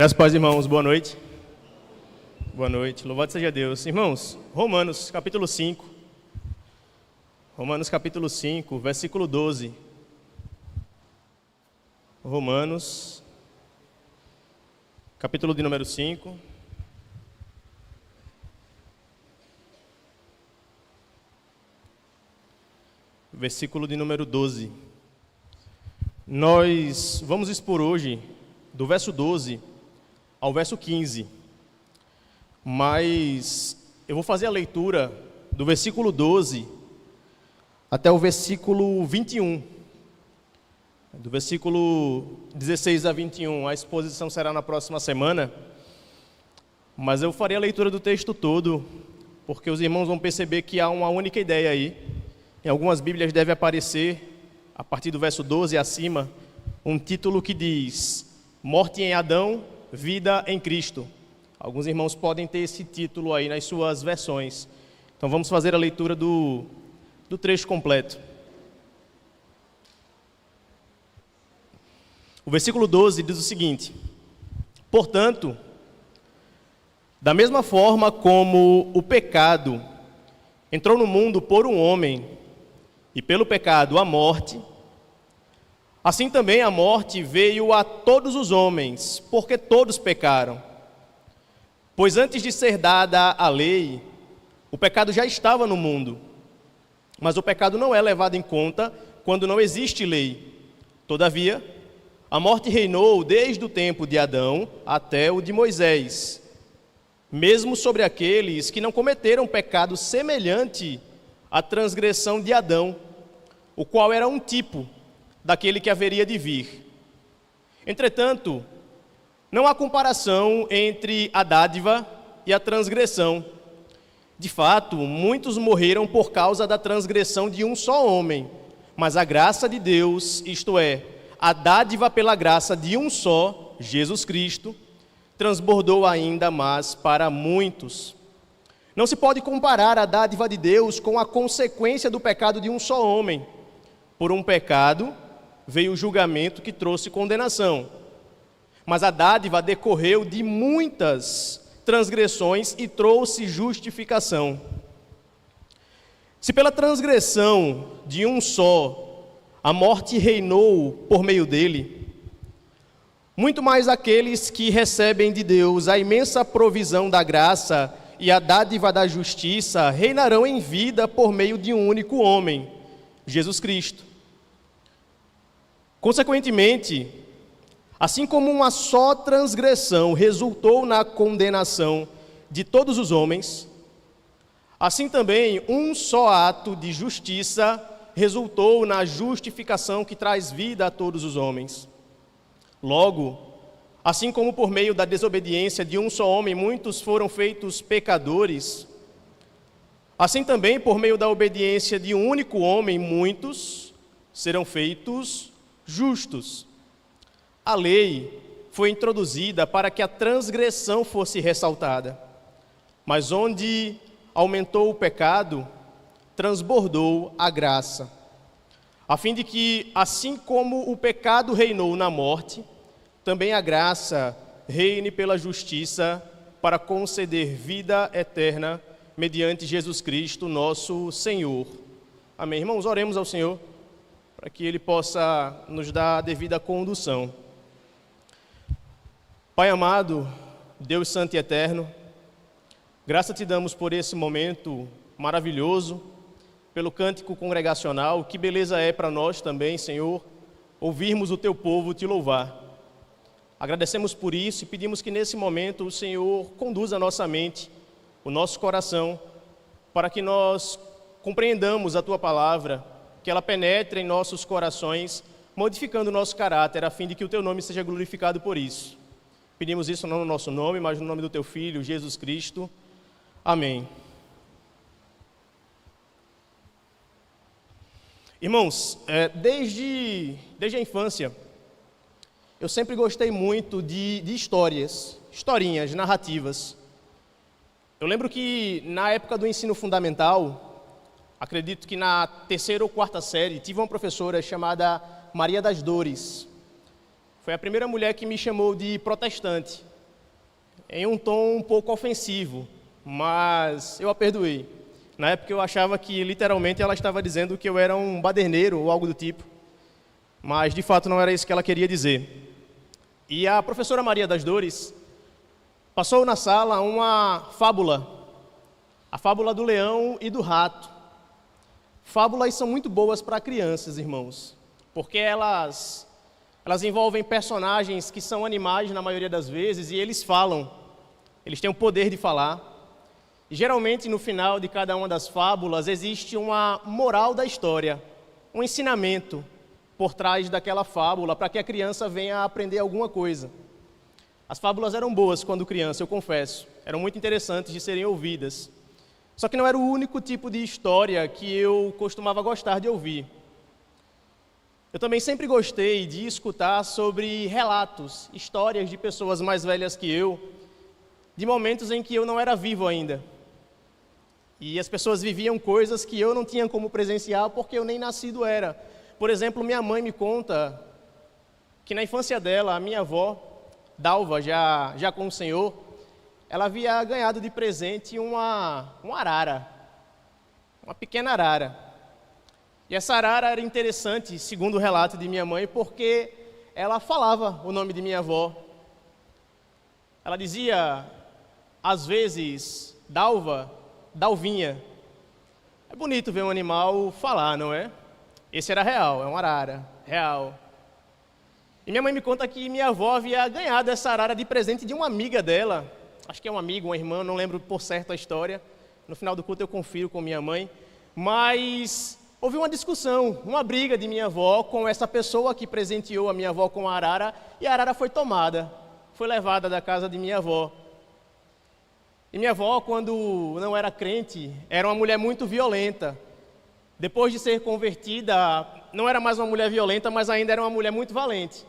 Graças a Deus, irmãos, boa noite. Boa noite, louvado seja Deus. Irmãos, Romanos capítulo 5. Romanos capítulo 5, versículo 12. Romanos, capítulo de número 5. Versículo de número 12. Nós vamos expor hoje do verso 12 ao verso 15, mas eu vou fazer a leitura do versículo 12 até o versículo 21. Do versículo 16 a 21, a exposição será na próxima semana, mas eu farei a leitura do texto todo, porque os irmãos vão perceber que há uma única ideia aí. Em algumas Bíblias deve aparecer, a partir do verso 12 acima, um título que diz: Morte em Adão, vida em Cristo. Alguns irmãos podem ter esse título aí nas suas versões. Então vamos fazer a leitura do trecho completo. O versículo 12 diz o seguinte: Portanto, da mesma forma como o pecado entrou no mundo por um homem, e pelo pecado a morte, assim também a morte veio a todos os homens, porque todos pecaram. Pois antes de ser dada a lei, o pecado já estava no mundo. Mas o pecado não é levado em conta quando não existe lei. Todavia, a morte reinou desde o tempo de Adão até o de Moisés, mesmo sobre aqueles que não cometeram pecado semelhante à transgressão de Adão, o qual era um tipo daquele que haveria de vir. Entretanto, não há comparação entre a dádiva e a transgressão. De fato, muitos morreram por causa da transgressão de um só homem, mas a graça de Deus, isto é, a dádiva pela graça de um só, Jesus Cristo, transbordou ainda mais para muitos. Não se pode comparar a dádiva de Deus com a consequência do pecado de um só homem. Por um pecado veio o julgamento que trouxe condenação, mas a dádiva decorreu de muitas transgressões e trouxe justificação. Se pela transgressão de um só a morte reinou por meio dele, muito mais aqueles que recebem de Deus a imensa provisão da graça e a dádiva da justiça reinarão em vida por meio de um único homem, Jesus Cristo. Consequentemente, assim como uma só transgressão resultou na condenação de todos os homens, assim também um só ato de justiça resultou na justificação que traz vida a todos os homens. Logo, assim como por meio da desobediência de um só homem muitos foram feitos pecadores, assim também por meio da obediência de um único homem muitos serão feitos justos. A lei foi introduzida para que a transgressão fosse ressaltada, mas onde aumentou o pecado, transbordou a graça, a fim de que, assim como o pecado reinou na morte, também a graça reine pela justiça para conceder vida eterna mediante Jesus Cristo, nosso Senhor. Amém. Irmãos, oremos ao Senhor para que Ele possa nos dar a devida condução. Pai amado, Deus santo e eterno, graça te damos por esse momento maravilhoso, pelo cântico congregacional. Que beleza é para nós também, Senhor, ouvirmos o teu povo te louvar. Agradecemos por isso e pedimos que nesse momento o Senhor conduza a nossa mente, o nosso coração, para que nós compreendamos a tua palavra, que ela penetre em nossos corações, modificando o nosso caráter, a fim de que o teu nome seja glorificado por isso. Pedimos isso não no nosso nome, mas no nome do teu Filho, Jesus Cristo. Amém. Irmãos, desde a infância, eu sempre gostei muito de historinhas, narrativas. Eu lembro que na época do ensino fundamental, acredito que na 3ª ou 4ª série, tive uma professora chamada Maria das Dores. Foi a primeira mulher que me chamou de protestante. em um tom um pouco ofensivo, mas eu a perdoei. Na época eu achava que literalmente ela estava dizendo que eu era um baderneiro ou algo do tipo, mas de fato não era isso que ela queria dizer. E a professora Maria das Dores passou na sala uma fábula, a fábula do leão e do rato. Fábulas são muito boas para crianças, irmãos, porque elas envolvem personagens que são animais na maioria das vezes e eles falam, eles têm o poder de falar. E geralmente no final de cada uma das fábulas existe uma moral da história, um ensinamento por trás daquela fábula para que a criança venha a aprender alguma coisa. As fábulas eram boas quando criança, eu confesso, eram muito interessantes de serem ouvidas. Só que não era o único tipo de história que eu costumava gostar de ouvir. Eu também sempre gostei de escutar sobre relatos, histórias de pessoas mais velhas que eu, de momentos em que eu não era vivo ainda. E as pessoas viviam coisas que eu não tinha como presenciar porque eu nem nascido era. Por exemplo, minha mãe me conta que na infância dela, a minha avó, Dalva, já com o Senhor, ela havia ganhado de presente uma arara, uma pequena arara. E essa arara era interessante, segundo o relato de minha mãe, porque ela falava o nome de minha avó. Ela dizia, às vezes, Dalva, Dalvinha. É bonito ver um animal falar, não é? Esse era real, é uma arara, real. E minha mãe me conta que minha avó havia ganhado essa arara de presente de uma amiga dela. Acho que é um amigo, uma irmã, não lembro por certo a história. No final do culto eu confiro com minha mãe. Mas houve uma discussão, uma briga de minha avó com essa pessoa que presenteou a minha avó com a arara. E a arara foi tomada, foi levada da casa de minha avó. E minha avó, quando não era crente, era uma mulher muito violenta. Depois de ser convertida, não era mais uma mulher violenta, mas ainda era uma mulher muito valente.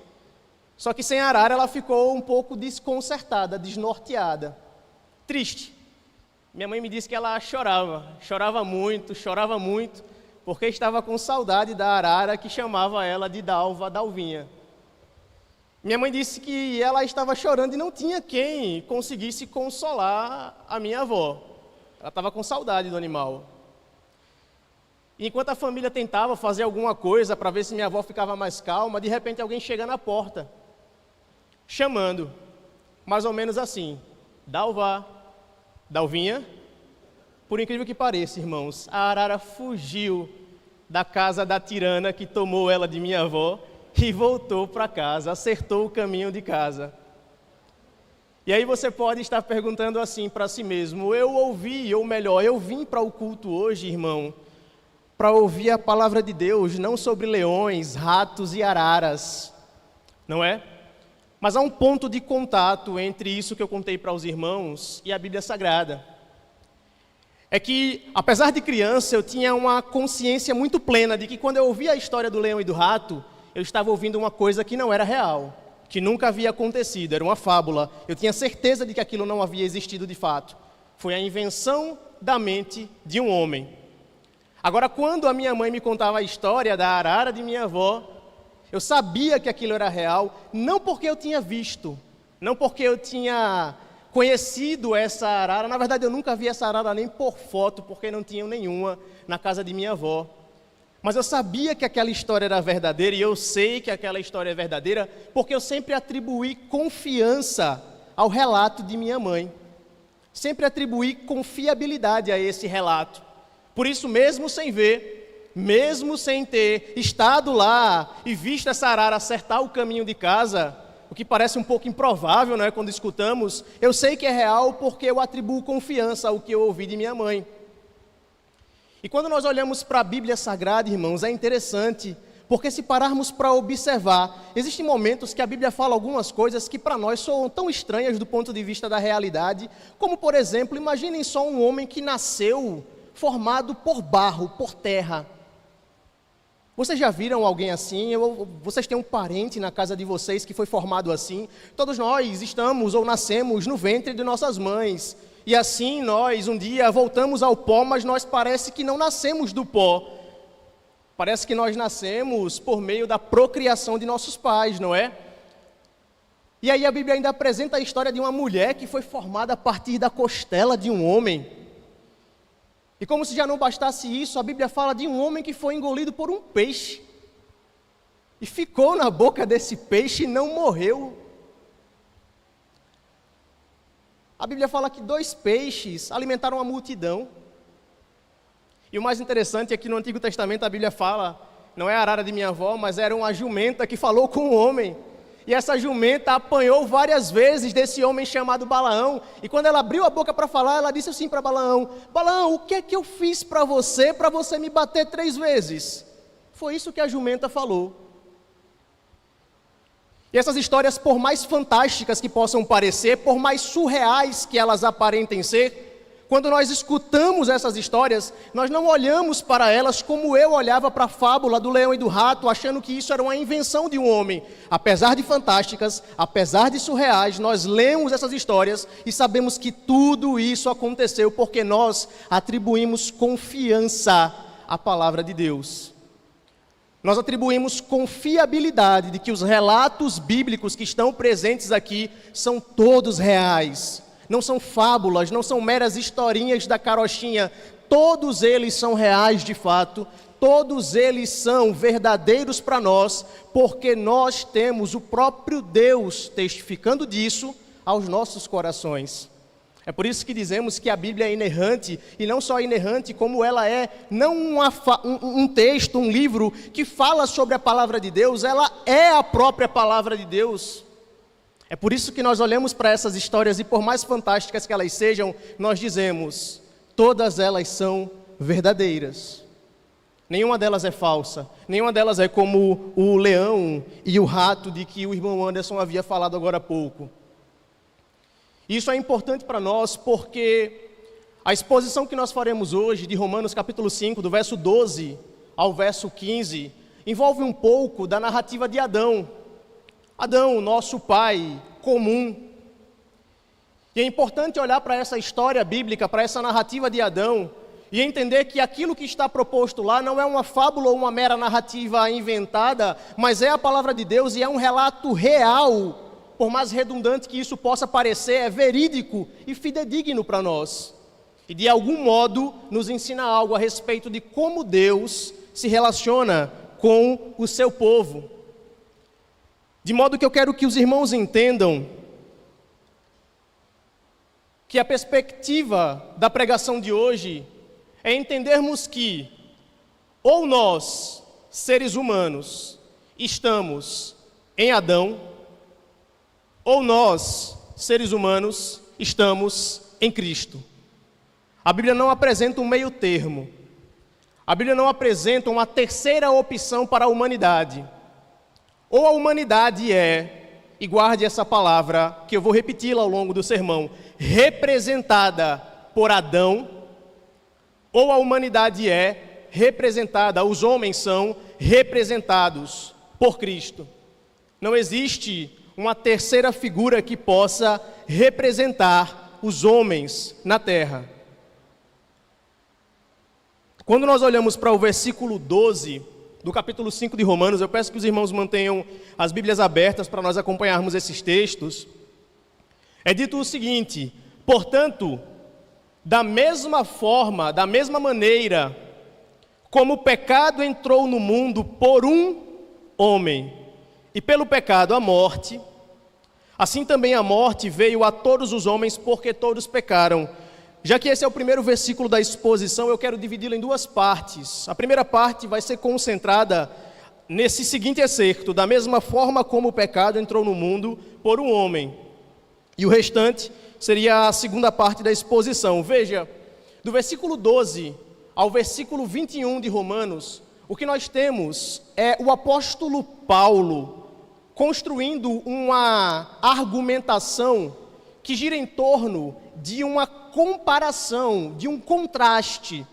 Só que sem a arara ela ficou um pouco desconcertada, desnorteada, triste. Minha mãe me disse que ela chorava muito, porque estava com saudade da arara que chamava ela de Dalva, Dalvinha. Minha mãe disse que ela estava chorando e não tinha quem conseguisse consolar a minha avó. Ela estava com saudade do animal. E enquanto a família tentava fazer alguma coisa para ver se minha avó ficava mais calma, de repente alguém chega na porta, chamando, mais ou menos assim, Dalva, Dalvinha. Por incrível que pareça, irmãos, a arara fugiu da casa da tirana que tomou ela de minha avó e voltou para casa, acertou o caminho de casa. E aí você pode estar perguntando assim para si mesmo, eu ouvi, ou melhor, eu vim para o culto hoje, irmão, para ouvir a palavra de Deus, não sobre leões, ratos e araras, não é? Mas há um ponto de contato entre isso que eu contei para os irmãos e a Bíblia Sagrada. É que, apesar de criança, eu tinha uma consciência muito plena de que quando eu ouvia a história do leão e do rato, eu estava ouvindo uma coisa que não era real, que nunca havia acontecido, era uma fábula. Eu tinha certeza de que aquilo não havia existido de fato. Foi a invenção da mente de um homem. Agora, quando a minha mãe me contava a história da arara de minha avó, eu sabia que aquilo era real, não porque eu tinha visto, não porque eu tinha conhecido essa arara. Na verdade, eu nunca vi essa arara nem por foto, porque não tinha nenhuma na casa de minha avó. Mas eu sabia que aquela história era verdadeira, e eu sei que aquela história é verdadeira, porque eu sempre atribuí confiança ao relato de minha mãe. Sempre atribuí confiabilidade a esse relato. Por isso, mesmo sem ver, mesmo sem ter estado lá e visto essa arara acertar o caminho de casa, o que parece um pouco improvável, não é, quando escutamos, eu sei que é real porque eu atribuo confiança ao que eu ouvi de minha mãe. E quando nós olhamos para a Bíblia Sagrada, irmãos, é interessante, porque se pararmos para observar, existem momentos que a Bíblia fala algumas coisas que para nós são tão estranhas do ponto de vista da realidade, como, por exemplo, imaginem só um homem que nasceu formado por barro, por terra. Vocês já viram alguém assim? Vocês têm um parente na casa de vocês que foi formado assim? Todos nós estamos ou nascemos no ventre de nossas mães. E assim nós, um dia, voltamos ao pó, mas nós parece que não nascemos do pó. Parece que nós nascemos por meio da procriação de nossos pais, não é? E aí a Bíblia ainda apresenta a história de uma mulher que foi formada a partir da costela de um homem. E como se já não bastasse isso, a Bíblia fala de um homem que foi engolido por um peixe. E ficou na boca desse peixe e não morreu. A Bíblia fala que 2 peixes alimentaram a multidão. E o mais interessante é que no Antigo Testamento a Bíblia fala, não é a arara de minha avó, mas era uma jumenta que falou com o homem. E essa jumenta apanhou várias vezes desse homem chamado Balaão. E quando ela abriu a boca para falar, ela disse assim para Balaão: Balaão, o que é que eu fiz para você me bater 3 vezes? Foi isso que a jumenta falou. E essas histórias, por mais fantásticas que possam parecer, por mais surreais que elas aparentem ser, quando nós escutamos essas histórias, nós não olhamos para elas como eu olhava para a fábula do leão e do rato, achando que isso era uma invenção de um homem. Apesar de fantásticas, apesar de surreais, nós lemos essas histórias e sabemos que tudo isso aconteceu porque nós atribuímos confiança à palavra de Deus. Nós atribuímos confiabilidade de que os relatos bíblicos que estão presentes aqui são todos reais. Não são fábulas, não são meras historinhas da carochinha. Todos eles são reais de fato, todos eles são verdadeiros para nós, porque nós temos o próprio Deus testificando disso aos nossos corações. É por isso que dizemos que a Bíblia é inerrante, e não só inerrante, como ela é não um texto, um livro que fala sobre a palavra de Deus, ela é a própria palavra de Deus. É por isso que nós olhamos para essas histórias e por mais fantásticas que elas sejam, nós dizemos, todas elas são verdadeiras. Nenhuma delas é falsa, nenhuma delas é como o leão e o rato de que o irmão Anderson havia falado agora há pouco. Isso é importante para nós porque a exposição que nós faremos hoje de Romanos capítulo 5, do verso 12 ao verso 15, envolve um pouco da narrativa de Adão. Adão, nosso pai comum. E é importante olhar para essa história bíblica, para essa narrativa de Adão, e entender que aquilo que está proposto lá não é uma fábula ou uma mera narrativa inventada, mas é a palavra de Deus e é um relato real, por mais redundante que isso possa parecer, é verídico e fidedigno para nós. E de algum modo nos ensina algo a respeito de como Deus se relaciona com o seu povo. De modo que eu quero que os irmãos entendam que a perspectiva da pregação de hoje é entendermos que ou nós, seres humanos, estamos em Adão, ou nós, seres humanos, estamos em Cristo. A Bíblia não apresenta um meio termo. A Bíblia não apresenta uma terceira opção para a humanidade. Ou a humanidade é, e guarde essa palavra, que eu vou repeti-la ao longo do sermão, representada por Adão, ou a humanidade é representada, os homens são representados por Cristo. Não existe uma terceira figura que possa representar os homens na terra. Quando nós olhamos para o versículo 12 do capítulo 5 de Romanos, eu peço que os irmãos mantenham as Bíblias abertas para nós acompanharmos esses textos. É dito o seguinte: portanto, da mesma forma, da mesma maneira, como o pecado entrou no mundo por um homem, e pelo pecado a morte, assim também a morte veio a todos os homens, porque todos pecaram. Já que esse é o primeiro versículo da exposição, eu quero dividi-lo em 2 partes. A primeira parte vai ser concentrada nesse seguinte excerto: da mesma forma como o pecado entrou no mundo por um homem. E o restante seria a segunda parte da exposição. Veja, do versículo 12 ao versículo 21 de Romanos, o que nós temos é o apóstolo Paulo construindo uma argumentação que gira em torno de uma comparação, de um contraste.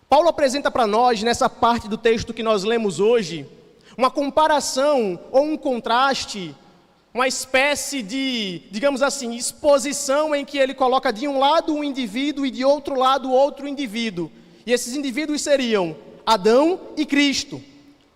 Paulo apresenta para nós, nessa parte do texto que nós lemos hoje, uma comparação ou um contraste, uma espécie de, digamos assim, exposição em que ele coloca de um lado um indivíduo e de outro lado outro indivíduo. E esses indivíduos seriam Adão e Cristo.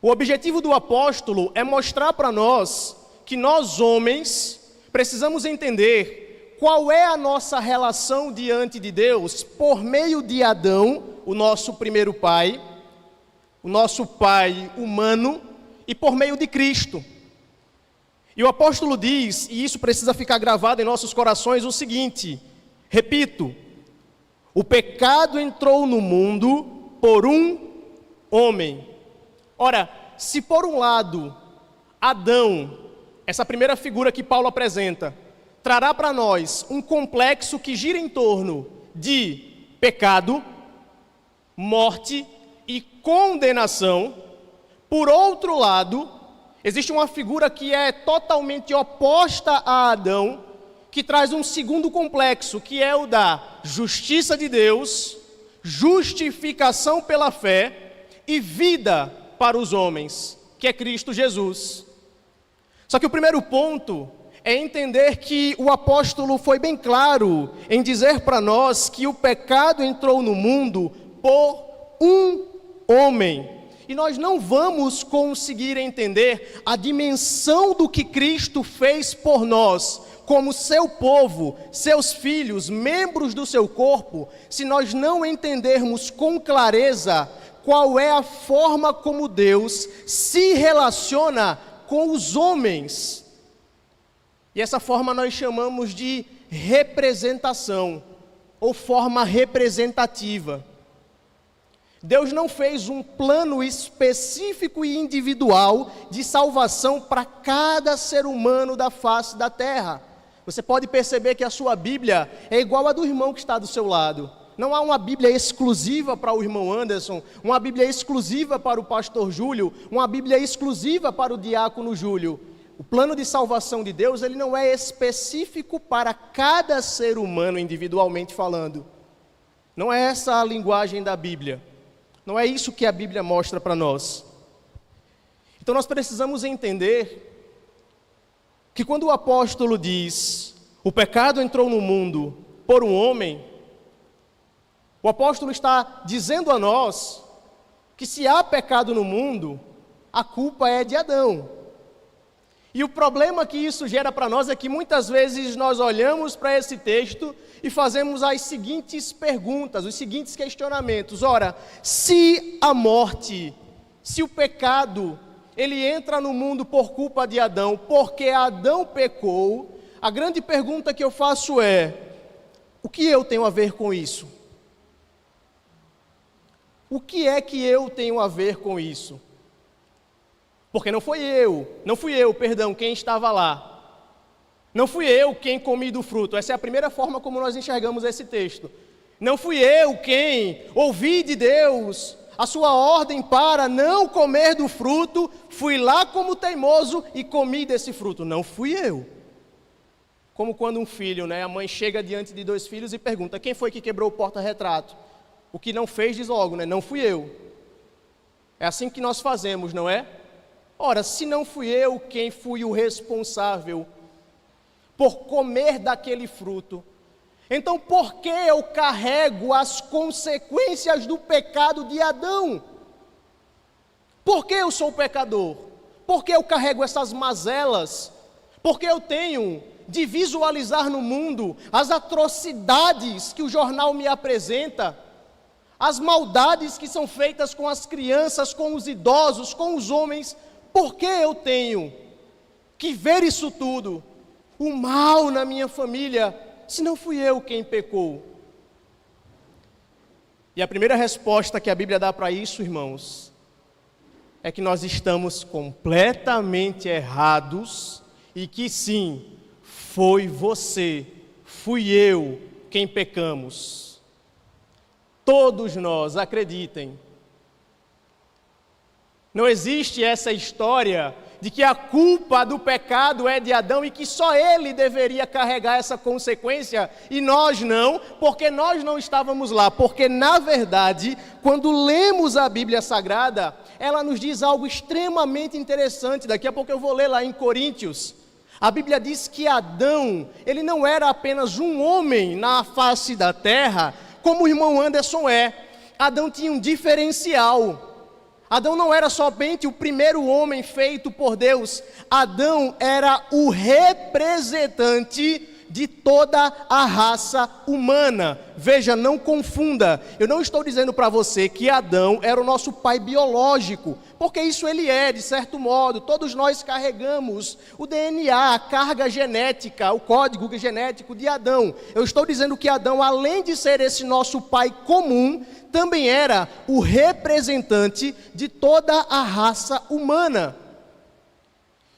O objetivo do apóstolo é mostrar para nós que nós homens precisamos entender qual é a nossa relação diante de Deus por meio de Adão, o nosso primeiro pai, o nosso pai humano, e por meio de Cristo. E o apóstolo diz, e isso precisa ficar gravado em nossos corações, o seguinte, repito, o pecado entrou no mundo por um homem. Ora, se por um lado, Adão, essa primeira figura que Paulo apresenta, trará para nós um complexo que gira em torno de pecado, morte e condenação, por outro lado, existe uma figura que é totalmente oposta a Adão, que traz um segundo complexo, que é o da justiça de Deus, justificação pela fé e vida para os homens, que é Cristo Jesus. Só que o primeiro ponto é entender que o apóstolo foi bem claro em dizer para nós que o pecado entrou no mundo por um homem. E nós não vamos conseguir entender a dimensão do que Cristo fez por nós, como seu povo, seus filhos, membros do seu corpo, se nós não entendermos com clareza qual é a forma como Deus se relaciona com os homens. E essa forma nós chamamos de representação, ou forma representativa. Deus não fez um plano específico e individual de salvação para cada ser humano da face da terra. Você pode perceber que a sua Bíblia é igual a do irmão que está do seu lado. Não há uma Bíblia exclusiva para o irmão Anderson, uma Bíblia exclusiva para o pastor Júlio, uma Bíblia exclusiva para o diácono Júlio. O plano de salvação de Deus, ele não é específico para cada ser humano individualmente falando. Não é essa a linguagem da Bíblia. Não é isso que a Bíblia mostra para nós. Então nós precisamos entender que quando o apóstolo diz, o pecado entrou no mundo por um homem, o apóstolo está dizendo a nós que se há pecado no mundo, a culpa é de Adão. E o problema que isso gera para nós é que muitas vezes nós olhamos para esse texto e fazemos as seguintes perguntas, os seguintes questionamentos. Ora, se a morte, se o pecado, ele entra no mundo por culpa de Adão, porque Adão pecou, a grande pergunta que eu faço é, o que eu tenho a ver com isso? O que é que eu tenho a ver com isso? Porque não fui eu, quem estava lá. Não fui eu quem comi do fruto. Essa é a primeira forma como nós enxergamos esse texto. Não fui eu quem ouvi de Deus a sua ordem para não comer do fruto, fui lá como teimoso e comi desse fruto. Não fui eu. Como quando um filho, a mãe chega diante de dois filhos e pergunta, quem foi que quebrou o porta-retrato? O que não fez diz logo, não fui eu. É assim que nós fazemos, não é? Ora, se não fui eu quem fui o responsável por comer daquele fruto, então por que eu carrego as consequências do pecado de Adão? Por que eu sou pecador? Por que eu carrego essas mazelas? Por que eu tenho de visualizar no mundo as atrocidades que o jornal me apresenta, as maldades que são feitas com as crianças, com os idosos, com os homens? Por que eu tenho que ver isso tudo? O mal na minha família, se não fui eu quem pecou? E a primeira resposta que a Bíblia dá para isso, irmãos, é que nós estamos completamente errados e que sim, foi você, fui eu quem pecamos. Todos nós, acreditem. Não existe essa história de que a culpa do pecado é de Adão e que só ele deveria carregar essa consequência e nós não, porque nós não estávamos lá. Porque, na verdade, quando lemos a Bíblia Sagrada, ela nos diz algo extremamente interessante. Daqui a pouco eu vou ler lá em Coríntios. A Bíblia diz que Adão, ele não era apenas um homem na face da terra, como o irmão Anderson é. Adão tinha um diferencial. Adão não era somente o primeiro homem feito por Deus. Adão era o representante de toda a raça humana. Veja, não confunda. Eu não estou dizendo para você que Adão era o nosso pai biológico, porque isso ele é, de certo modo. Todos nós carregamos o DNA, a carga genética, o código genético de Adão. Eu estou dizendo que Adão, além de ser esse nosso pai comum, também era o representante de toda a raça humana.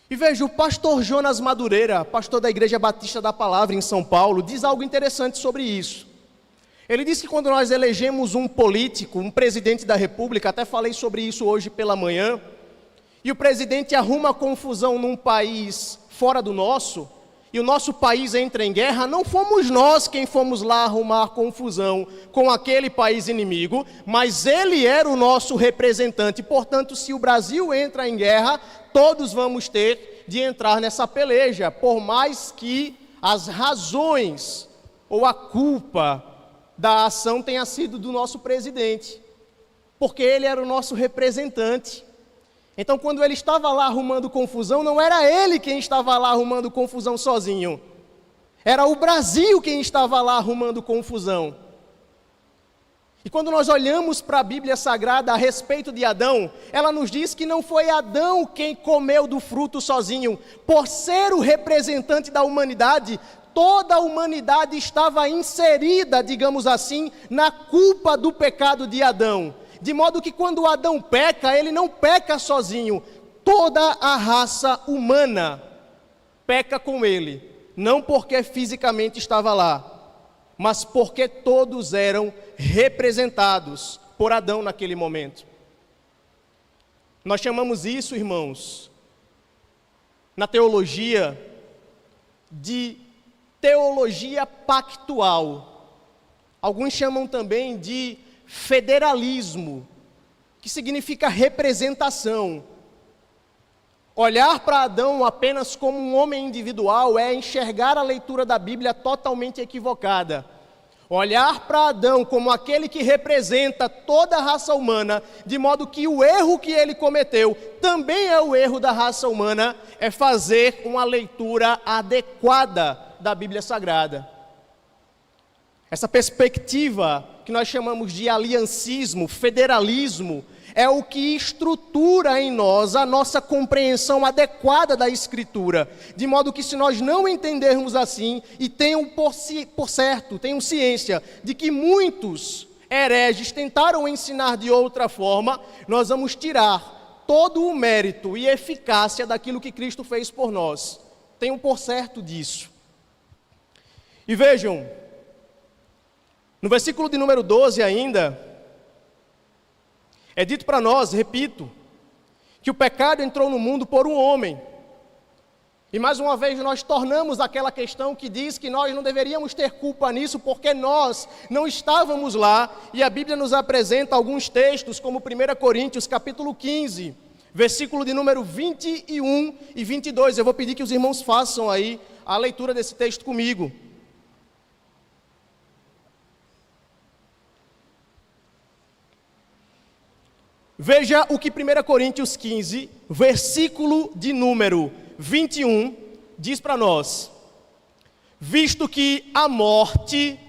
E veja, o pastor Jonas Madureira, pastor da Igreja Batista da Palavra em São Paulo, diz algo interessante sobre isso. Ele diz que quando nós elegemos um político, um presidente da República, até falei sobre isso hoje pela manhã, e o presidente arruma confusão num país fora do nosso, e o nosso país entra em guerra, não fomos nós quem fomos lá arrumar confusão com aquele país inimigo, mas ele era o nosso representante. Portanto, se o Brasil entra em guerra, todos vamos ter de entrar nessa peleja, por mais que as razões ou a culpa da ação tenha sido do nosso presidente, porque ele era o nosso representante. Então, quando ele estava lá arrumando confusão, não era ele quem estava lá arrumando confusão sozinho. Era o Brasil quem estava lá arrumando confusão. E quando nós olhamos para a Bíblia Sagrada a respeito de Adão, ela nos diz que não foi Adão quem comeu do fruto sozinho. Por ser o representante da humanidade, toda a humanidade estava inserida, digamos assim, na culpa do pecado de Adão. De modo que quando Adão peca, ele não peca sozinho. Toda a raça humana peca com ele. Não porque fisicamente estava lá, mas porque todos eram representados por Adão naquele momento. Nós chamamos isso, irmãos, na teologia, de teologia pactual. Alguns chamam também de federalismo, que significa representação. Olhar para Adão apenas como um homem individual é enxergar a leitura da Bíblia totalmente equivocada. Olhar para Adão como aquele que representa toda a raça humana, de modo que o erro que ele cometeu também é o erro da raça humana, é fazer uma leitura adequada da Bíblia Sagrada. Essa perspectiva que nós chamamos de aliancismo, federalismo, é o que estrutura em nós a nossa compreensão adequada da Escritura, de modo que se nós não entendermos assim, e tenham tenham ciência de que muitos hereges tentaram ensinar de outra forma, nós vamos tirar todo o mérito e eficácia daquilo que Cristo fez por nós. Tenham por certo disso. E vejam, no versículo de número 12 ainda, é dito para nós, repito, que o pecado entrou no mundo por um homem. E mais uma vez nós tornamos aquela questão que diz que nós não deveríamos ter culpa nisso, porque nós não estávamos lá, e a Bíblia nos apresenta alguns textos, como 1 Coríntios capítulo 15, versículo de número 21 e 22. Eu vou pedir que os irmãos façam aí a leitura desse texto comigo. Veja o que 1 Coríntios 15, versículo de número 21, diz para nós: visto que a morte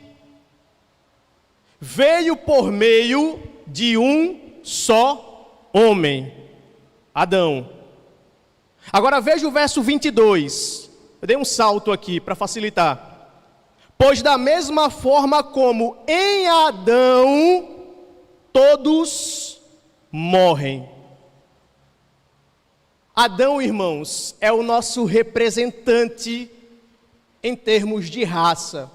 veio por meio de um só homem, Adão. Agora veja o verso 22, eu dei um salto aqui para facilitar. Pois da mesma forma como em Adão todos morrem. Adão, irmãos, é o nosso representante em termos de raça.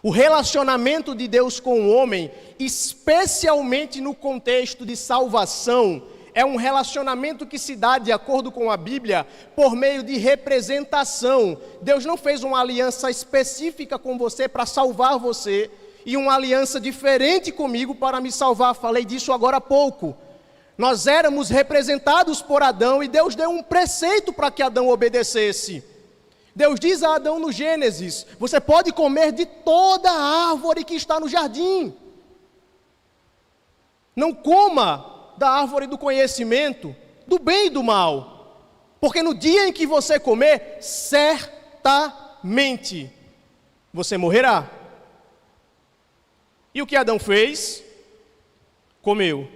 O relacionamento de Deus com o homem, especialmente no contexto de salvação, é um relacionamento que se dá, de acordo com a Bíblia, por meio de representação. Deus não fez uma aliança específica com você para salvar você, e uma aliança diferente comigo para me salvar. Falei disso agora há pouco. Nós éramos representados por Adão, e Deus deu um preceito para que Adão obedecesse. Deus diz a Adão no Gênesis: você pode comer de toda a árvore que está no jardim. Não coma da árvore do conhecimento, do bem e do mal. Porque no dia em que você comer, certamente você morrerá. E o que Adão fez? Comeu.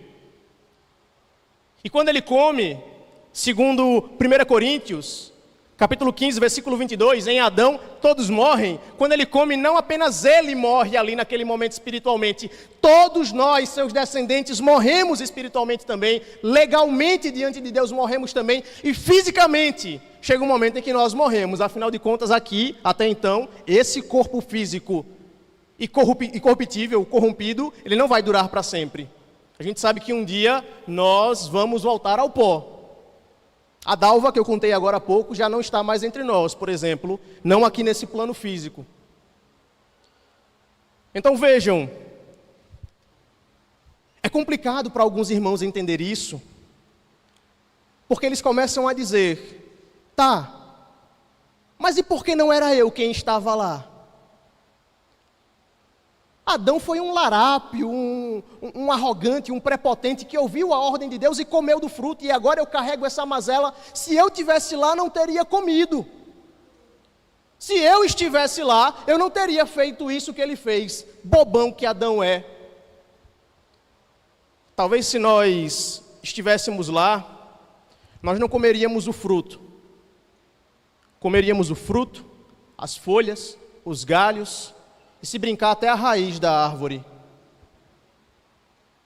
E quando ele come, segundo 1 Coríntios, capítulo 15, versículo 22, em Adão todos morrem. Quando ele come, não apenas ele morre ali naquele momento espiritualmente, todos nós, seus descendentes, morremos espiritualmente também, legalmente diante de Deus morremos também, e fisicamente chega um momento em que nós morremos. Afinal de contas, aqui, até então, esse corpo físico e corruptível, corrompido, ele não vai durar para sempre. A gente sabe que um dia nós vamos voltar ao pó. A Dalva, que eu contei agora há pouco, já não está mais entre nós, por exemplo, não aqui nesse plano físico. Então vejam, é complicado para alguns irmãos entender isso, porque eles começam a dizer, tá, mas e por que não era eu quem estava lá? Adão foi um larápio, um arrogante, um prepotente que ouviu a ordem de Deus e comeu do fruto, e agora eu carrego essa mazela. Se eu estivesse lá, não teria comido. Se eu estivesse lá, eu não teria feito isso que ele fez. Bobão que Adão é. Talvez se nós estivéssemos lá, nós não comeríamos o fruto. Comeríamos o fruto, as folhas, os galhos, e se brincar até a raiz da árvore.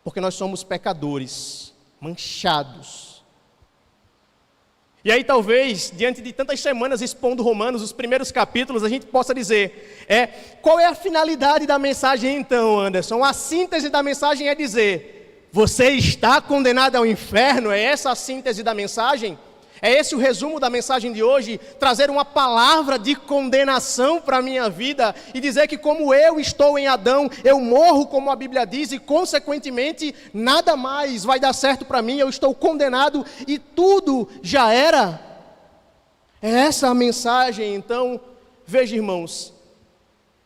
Porque nós somos pecadores, manchados. E aí talvez, diante de tantas semanas expondo Romanos, os primeiros capítulos, a gente possa dizer, qual é a finalidade da mensagem então, Anderson? A síntese da mensagem é dizer, você está condenado ao inferno? É essa a síntese da mensagem? É esse o resumo da mensagem de hoje? Trazer uma palavra de condenação para a minha vida e dizer que como eu estou em Adão, eu morro como a Bíblia diz e consequentemente nada mais vai dar certo para mim, eu estou condenado e tudo já era? É essa a mensagem? Então, veja irmãos,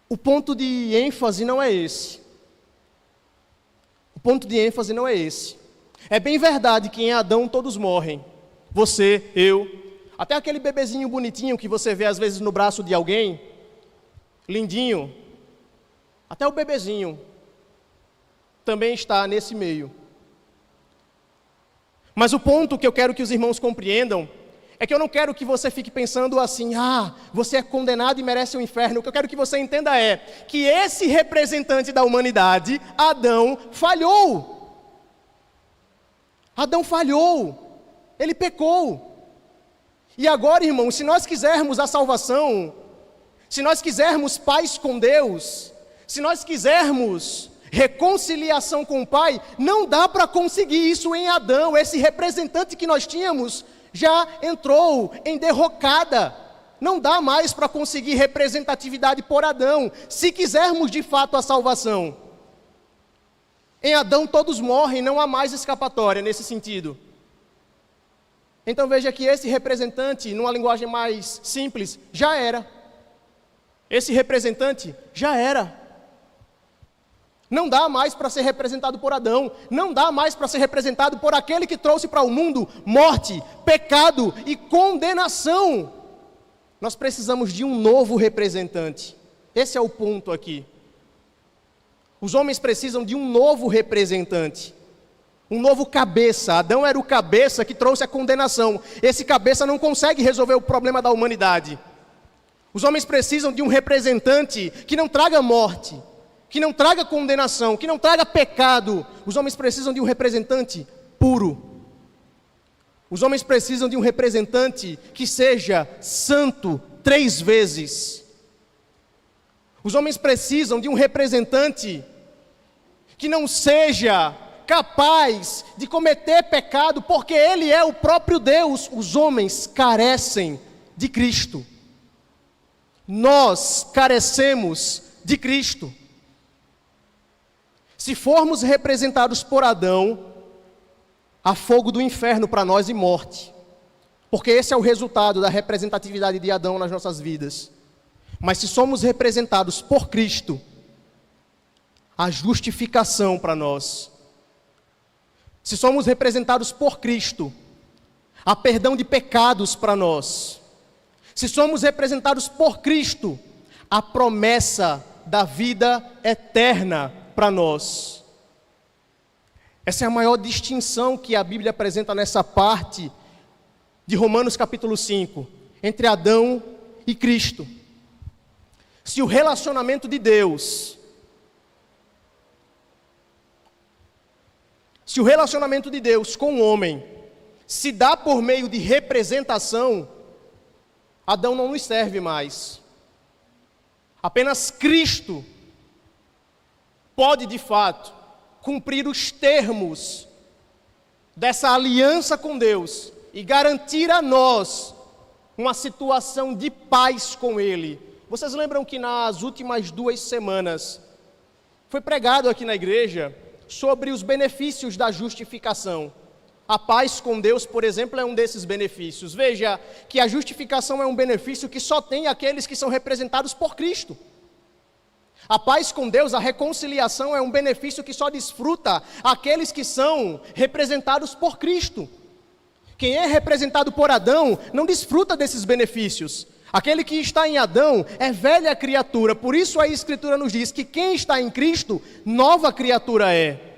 o ponto de ênfase não é esse. O ponto de ênfase não é esse. É bem verdade que em Adão todos morrem. Você, eu, até aquele bebezinho bonitinho que você vê às vezes no braço de alguém, lindinho, até o bebezinho também está nesse meio. Mas o ponto que eu quero que os irmãos compreendam é que eu não quero que você fique pensando assim, você é condenado e merece o inferno. O que eu quero que você entenda é que esse representante da humanidade, Adão, falhou. Adão falhou. Ele pecou. E agora, irmãos, se nós quisermos a salvação, se nós quisermos paz com Deus, se nós quisermos reconciliação com o Pai, não dá para conseguir isso em Adão. Esse representante que nós tínhamos já entrou em derrocada. Não dá mais para conseguir representatividade por Adão, se quisermos de fato a salvação. Em Adão todos morrem, não há mais escapatória nesse sentido. Então veja que esse representante, numa linguagem mais simples, já era. Esse representante já era. Não dá mais para ser representado por Adão, não dá mais para ser representado por aquele que trouxe para o mundo morte, pecado e condenação. Nós precisamos de um novo representante. Esse é o ponto aqui. Os homens precisam de um novo representante. Um novo cabeça. Adão era o cabeça que trouxe a condenação. Esse cabeça não consegue resolver o problema da humanidade. Os homens precisam de um representante que não traga morte, que não traga condenação, que não traga pecado. Os homens precisam de um representante puro. Os homens precisam de um representante que seja santo 3 vezes. Os homens precisam de um representante que não seja capaz de cometer pecado, porque Ele é o próprio Deus. Os homens carecem de Cristo. Nós carecemos de Cristo. Se formos representados por Adão, há fogo do inferno para nós e morte, porque esse é o resultado da representatividade de Adão nas nossas vidas. Mas se somos representados por Cristo, a justificação para nós. se somos representados por Cristo, há perdão de pecados para nós. Se somos representados por Cristo, há promessa da vida eterna para nós. Essa é a maior distinção que a Bíblia apresenta nessa parte de Romanos capítulo 5, entre Adão e Cristo. Se o relacionamento de Deus, com o homem se dá por meio de representação, Adão não nos serve mais. Apenas Cristo pode, de fato, cumprir os termos dessa aliança com Deus e garantir a nós uma situação de paz com Ele. Vocês lembram que nas últimas 2 semanas foi pregado aqui na igreja sobre os benefícios da justificação. A paz com Deus, por exemplo, é um desses benefícios. Veja que a justificação é um benefício que só tem aqueles que são representados por Cristo. A paz com Deus, a reconciliação é um benefício que só desfruta aqueles que são representados por Cristo. Quem é representado por Adão não desfruta desses benefícios. Aquele que está em Adão é velha criatura, por isso a Escritura nos diz que quem está em Cristo, nova criatura é.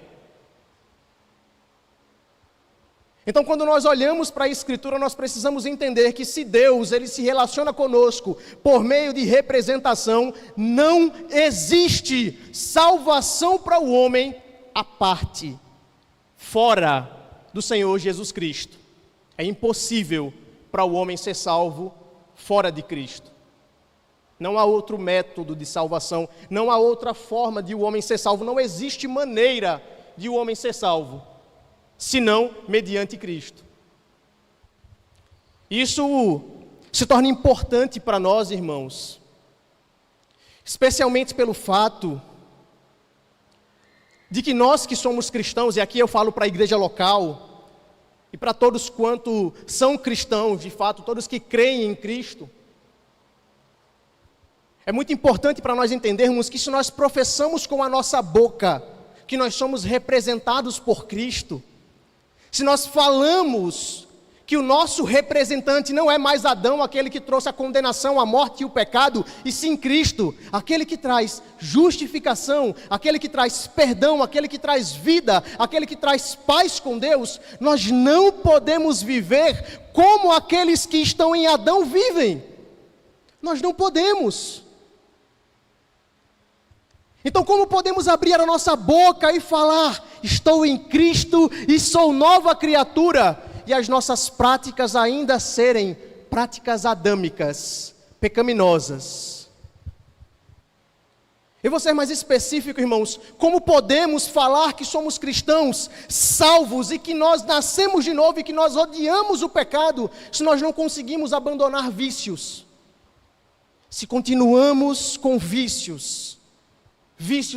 Então, quando nós olhamos para a Escritura, nós precisamos entender que se Deus ele se relaciona conosco por meio de representação, não existe salvação para o homem à parte, fora do Senhor Jesus Cristo. É impossível para o homem ser salvo fora de Cristo. Não há outro método de salvação, não há outra forma de o homem ser salvo, não existe maneira de o homem ser salvo, senão mediante Cristo. Isso se torna importante para nós, irmãos, especialmente pelo fato de que nós que somos cristãos, e aqui eu falo para a igreja local, e para todos quanto são cristãos, de fato, todos que creem em Cristo, é muito importante para nós entendermos que se nós professamos com a nossa boca que nós somos representados por Cristo, se nós falamos que o nosso representante não é mais Adão, aquele que trouxe a condenação, a morte e o pecado, e sim Cristo, aquele que traz justificação, aquele que traz perdão, aquele que traz vida, aquele que traz paz com Deus, nós não podemos viver como aqueles que estão em Adão vivem. Nós não podemos. Então, como podemos abrir a nossa boca e falar, estou em Cristo e sou nova criatura, e as nossas práticas ainda serem práticas adâmicas, pecaminosas? Eu vou ser mais específico, irmãos, como podemos falar que somos cristãos, salvos, e que nós nascemos de novo, e que nós odiamos o pecado, se nós não conseguimos abandonar vícios? Se continuamos com vícios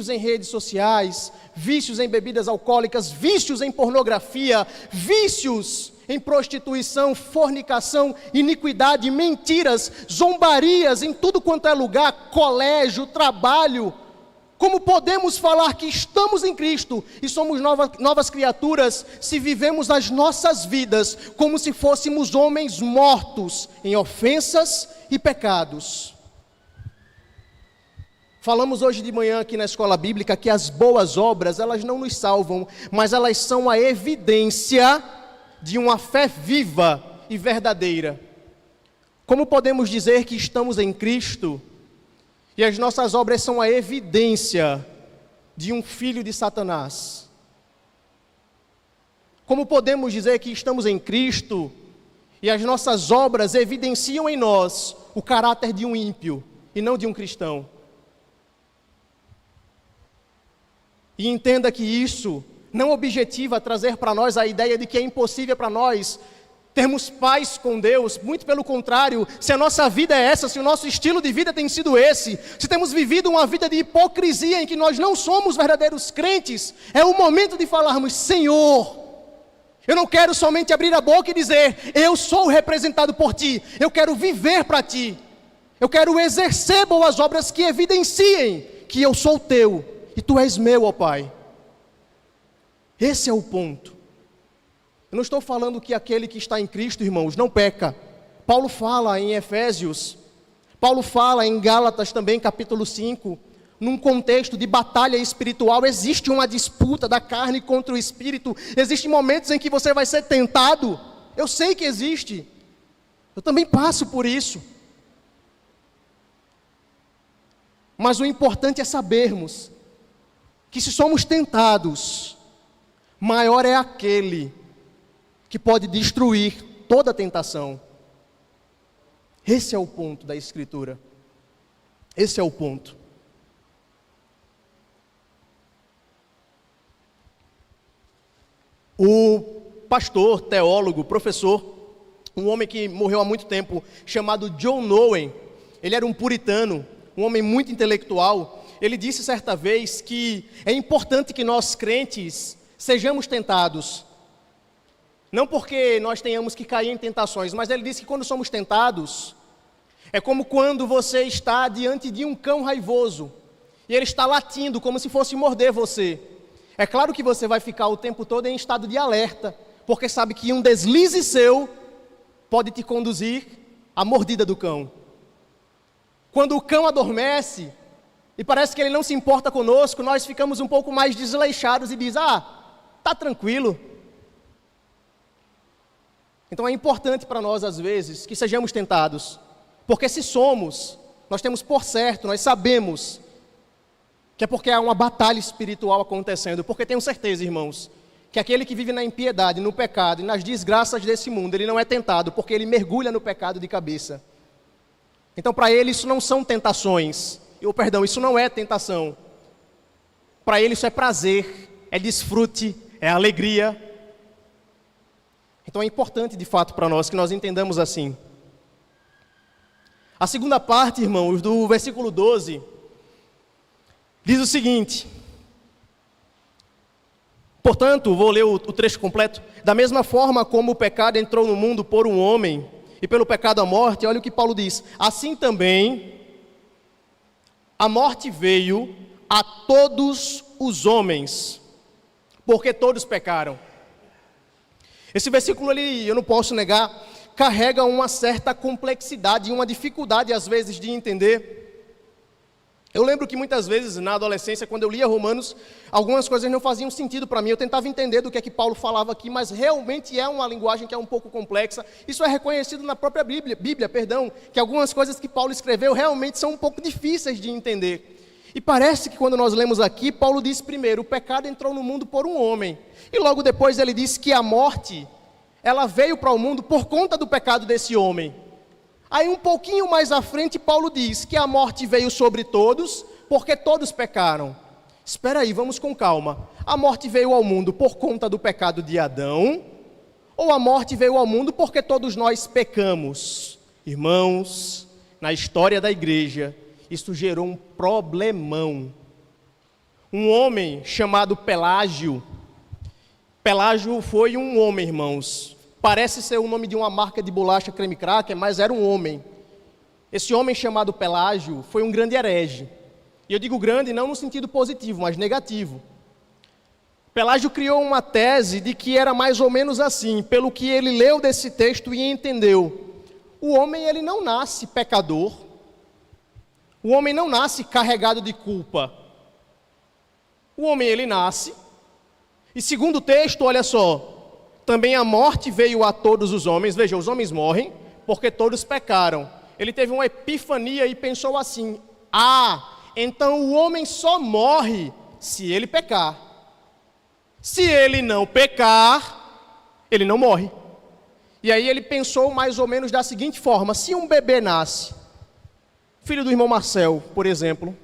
em redes sociais, vícios em bebidas alcoólicas, vícios em pornografia, vícios em prostituição, fornicação, iniquidade, mentiras, zombarias em tudo quanto é lugar, colégio, trabalho. Como podemos falar que estamos em Cristo e somos novas criaturas se vivemos as nossas vidas como se fôssemos homens mortos em ofensas e pecados? Falamos hoje de manhã aqui na escola bíblica que as boas obras, elas não nos salvam, mas elas são a evidência de uma fé viva e verdadeira. Como podemos dizer que estamos em Cristo e as nossas obras são a evidência de um filho de Satanás? Como podemos dizer que estamos em Cristo e as nossas obras evidenciam em nós o caráter de um ímpio e não de um cristão? E entenda que isso não objetiva trazer para nós a ideia de que é impossível para nós termos paz com Deus. Muito pelo contrário, se a nossa vida é essa, se o nosso estilo de vida tem sido esse, se temos vivido uma vida de hipocrisia em que nós não somos verdadeiros crentes, é o momento de falarmos: Senhor, eu não quero somente abrir a boca e dizer, eu sou representado por Ti, eu quero viver para Ti, eu quero exercer boas obras que evidenciem que eu sou Teu, e Tu és meu, ó Pai. Esse é o ponto. Eu não estou falando que aquele que está em Cristo, irmãos, não peca. Paulo fala em Efésios, Paulo fala em Gálatas também, capítulo 5, num contexto de batalha espiritual, existe uma disputa da carne contra o espírito, existem momentos em que você vai ser tentado, eu sei que existe, eu também passo por isso. Mas o importante é sabermos que se somos tentados, maior é aquele que pode destruir toda tentação. Esse é o ponto da Escritura. Esse é o ponto. O pastor, teólogo, professor, um homem que morreu há muito tempo, chamado John Owen, ele era um puritano, um homem muito intelectual. Ele disse certa vez que é importante que nós crentes sejamos tentados. Não porque nós tenhamos que cair em tentações, mas ele disse que quando somos tentados, é como quando você está diante de um cão raivoso, e ele está latindo como se fosse morder você. É claro que você vai ficar o tempo todo em estado de alerta, porque sabe que um deslize seu pode te conduzir à mordida do cão. Quando o cão adormece, e parece que ele não se importa conosco, nós ficamos um pouco mais desleixados e diz, tá tranquilo. Então é importante para nós, às vezes, que sejamos tentados, porque se somos, nós temos por certo, nós sabemos que é porque há uma batalha espiritual acontecendo, porque tenho certeza, irmãos, que aquele que vive na impiedade, no pecado e nas desgraças desse mundo, ele não é tentado, porque ele mergulha no pecado de cabeça. Então para ele isso não são tentações, isso não é tentação. Para ele isso é prazer, é desfrute, é alegria. Então é importante de fato para nós que nós entendamos assim. A segunda parte, irmãos, do versículo 12, diz o seguinte: portanto, vou ler o trecho completo. Da mesma forma como o pecado entrou no mundo por um homem, e pelo pecado a morte, olha o que Paulo diz, assim também a morte veio a todos os homens, porque todos pecaram. Esse versículo, eu não posso negar, carrega uma certa complexidade, uma dificuldade às vezes de entender. Eu lembro que muitas vezes na adolescência, quando eu lia Romanos, algumas coisas não faziam sentido para mim. Eu tentava entender do que é que Paulo falava aqui, mas realmente é uma linguagem que é um pouco complexa. Isso é reconhecido na própria Bíblia, que algumas coisas que Paulo escreveu realmente são um pouco difíceis de entender. E parece que quando nós lemos aqui, Paulo diz primeiro, o pecado entrou no mundo por um homem. E logo depois ele diz que a morte, ela veio para o mundo por conta do pecado desse homem. Aí um pouquinho mais à frente, Paulo diz que a morte veio sobre todos, porque todos pecaram. Espera aí, vamos com calma. A morte veio ao mundo por conta do pecado de Adão, ou a morte veio ao mundo porque todos nós pecamos? Irmãos, na história da igreja, isso gerou um problemão. Um homem chamado Pelágio. Pelágio foi um homem, irmãos. Parece ser o nome de uma marca de bolacha creme cracker, mas era um homem. Esse homem chamado Pelágio foi um grande herege. E eu digo grande não no sentido positivo, mas negativo. Pelágio criou uma tese de que era mais ou menos assim, pelo que ele leu desse texto e entendeu. O homem, ele não nasce pecador. O homem não nasce carregado de culpa. O homem, ele nasce. E segundo o texto, olha só, também a morte veio a todos os homens. Veja, os homens morrem porque todos pecaram. Ele teve uma epifania e pensou assim, então o homem só morre se ele pecar. Se ele não pecar, ele não morre. E aí ele pensou mais ou menos da seguinte forma, se um bebê nasce, filho do irmão Marcel, por exemplo,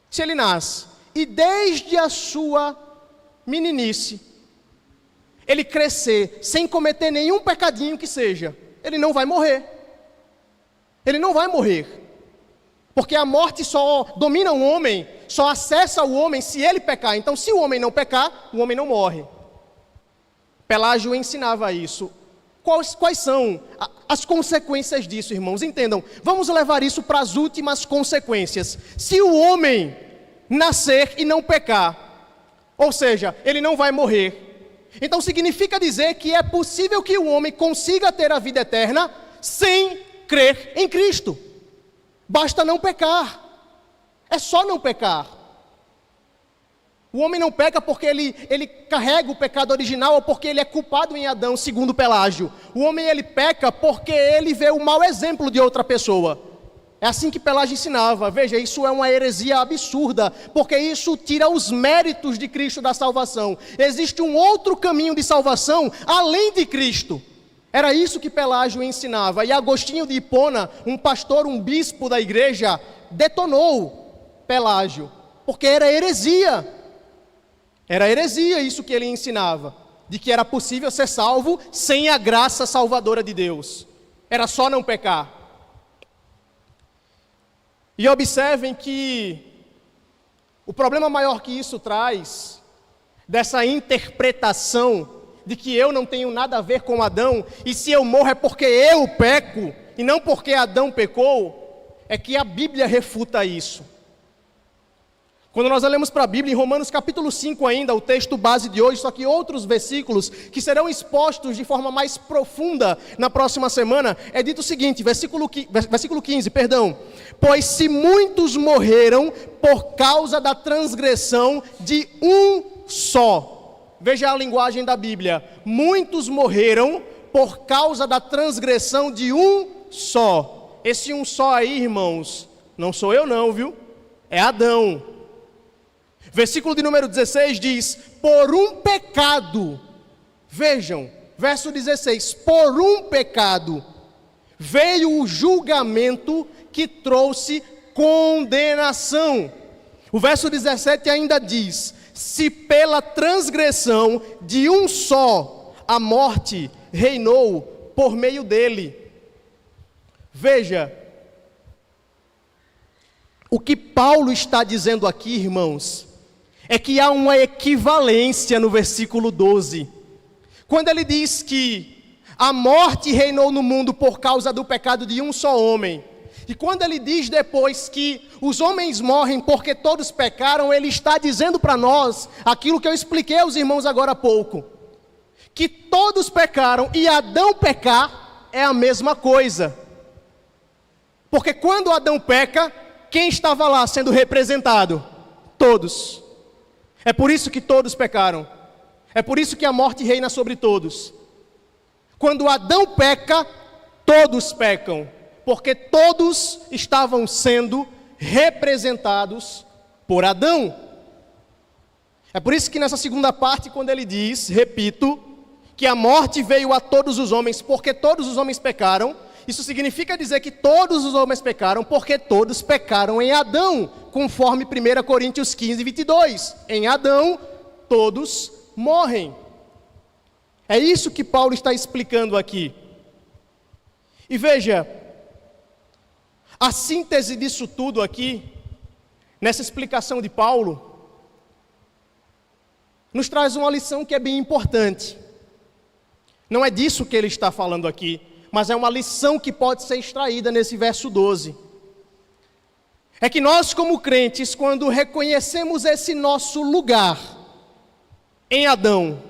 se ele nasce, e desde a sua meninice, ele crescer sem cometer nenhum pecadinho que seja, ele não vai morrer. Ele não vai morrer. Porque a morte só domina o homem, só acessa o homem se ele pecar. Então, se o homem não pecar, o homem não morre. Pelágio ensinava isso. Quais são as consequências disso, irmãos? Entendam, vamos levar isso para as últimas consequências. Se o homem nascer e não pecar, ou seja, ele não vai morrer. Então significa dizer que é possível que o homem consiga ter a vida eterna sem crer em Cristo. Basta não pecar. É só não pecar. O homem não peca porque ele carrega o pecado original ou porque ele é culpado em Adão, segundo Pelágio. O homem ele peca porque ele vê o mau exemplo de outra pessoa. É assim que Pelágio ensinava. Veja, isso é uma heresia absurda, porque isso tira os méritos de Cristo da salvação. Existe um outro caminho de salvação além de Cristo. Era isso que Pelágio ensinava. E Agostinho de Hipona, um pastor, um bispo da igreja, detonou Pelágio, porque era heresia. Era heresia isso que ele ensinava, de que era possível ser salvo sem a graça salvadora de Deus. Era só não pecar. E observem que o problema maior que isso traz, dessa interpretação de que eu não tenho nada a ver com Adão, e se eu morro é porque eu peco, e não porque Adão pecou, é que a Bíblia refuta isso. Quando nós olhamos para a Bíblia, em Romanos capítulo 5 ainda, o texto base de hoje, só que outros versículos que serão expostos de forma mais profunda na próxima semana, é dito o seguinte, versículo 15, pois se muitos morreram por causa da transgressão de um só, veja a linguagem da Bíblia, muitos morreram por causa da transgressão de um só. Esse um só aí, irmãos, não sou eu não, viu? É Adão. Versículo de número 16 diz, por um pecado, vejam, verso 16, por um pecado, veio o julgamento que trouxe condenação. O verso 17 ainda diz, se pela transgressão de um só, a morte reinou por meio dele. Veja, o que Paulo está dizendo aqui, irmãos, é que há uma equivalência no versículo 12. Quando ele diz que a morte reinou no mundo por causa do pecado de um só homem, e quando ele diz depois que os homens morrem porque todos pecaram, ele está dizendo para nós aquilo que eu expliquei aos irmãos agora há pouco, que todos pecaram e Adão pecar é a mesma coisa. Porque quando Adão peca, quem estava lá sendo representado? Todos. É por isso que todos pecaram. É por isso que a morte reina sobre todos. Quando Adão peca, todos pecam. Porque todos estavam sendo representados por Adão. É por isso que nessa segunda parte, quando ele diz, repito, que a morte veio a todos os homens, porque todos os homens pecaram, isso significa dizer que todos os homens pecaram, porque todos pecaram em Adão, conforme 1 Coríntios 15, 22. Em Adão, todos morrem. É isso que Paulo está explicando aqui. E veja, a síntese disso tudo aqui, nessa explicação de Paulo, nos traz uma lição que é bem importante. Não é disso que ele está falando aqui, mas é uma lição que pode ser extraída nesse verso 12. É que nós, como crentes, quando reconhecemos esse nosso lugar em Adão,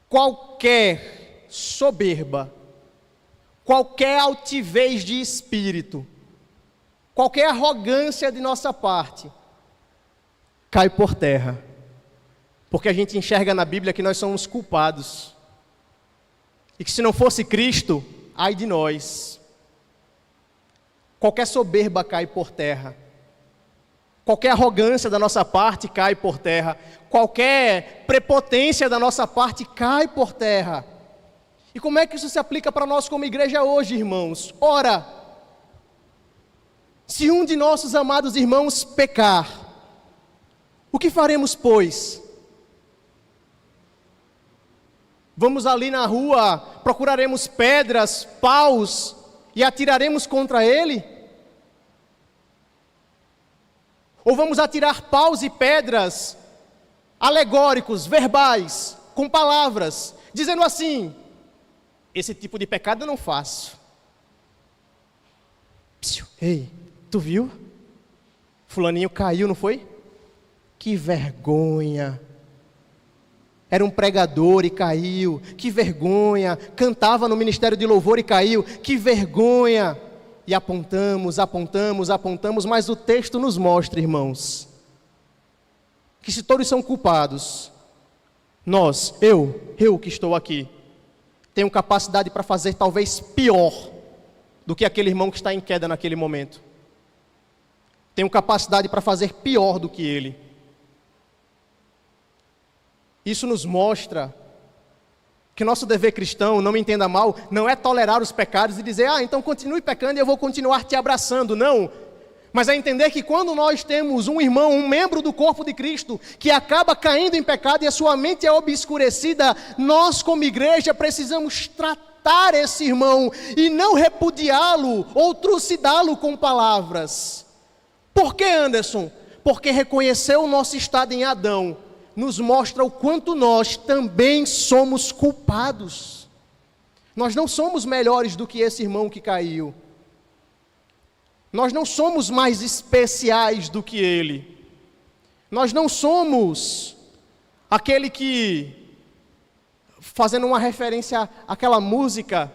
qualquer soberba, qualquer altivez de espírito, qualquer arrogância de nossa parte, cai por terra. Porque a gente enxerga na Bíblia que nós somos culpados. E que se não fosse Cristo, ai de nós. Qualquer soberba cai por terra. Qualquer arrogância da nossa parte cai por terra. Qualquer prepotência da nossa parte cai por terra. E como é que isso se aplica para nós como igreja hoje, irmãos? Ora, se um de nossos amados irmãos pecar, o que faremos, pois? Vamos ali na rua, procuraremos pedras, paus e atiraremos contra ele? Ou vamos atirar paus e pedras alegóricos, verbais, com palavras, dizendo assim, esse tipo de pecado eu não faço. Ei, tu viu? Fulaninho caiu, não foi? Que vergonha. Era um pregador e caiu, que vergonha. Cantava no ministério de louvor e caiu, que vergonha. E apontamos, mas o texto nos mostra, irmãos, que se todos são culpados, nós, eu que estou aqui, tenho capacidade para fazer talvez pior do que aquele irmão que está em queda naquele momento. Tenho capacidade para fazer pior do que ele. Isso nos mostra que nosso dever cristão, não me entenda mal, não é tolerar os pecados e dizer, então continue pecando e eu vou continuar te abraçando. Não. Mas é entender que quando nós temos um irmão, um membro do corpo de Cristo, que acaba caindo em pecado e a sua mente é obscurecida, nós como igreja precisamos tratar esse irmão e não repudiá-lo ou trucidá-lo com palavras. Por que, Anderson? Porque reconhecer o nosso estado em Adão nos mostra o quanto nós também somos culpados. Nós não somos melhores do que esse irmão que caiu. Nós não somos mais especiais do que ele. Nós não somos aquele que, fazendo uma referência àquela música,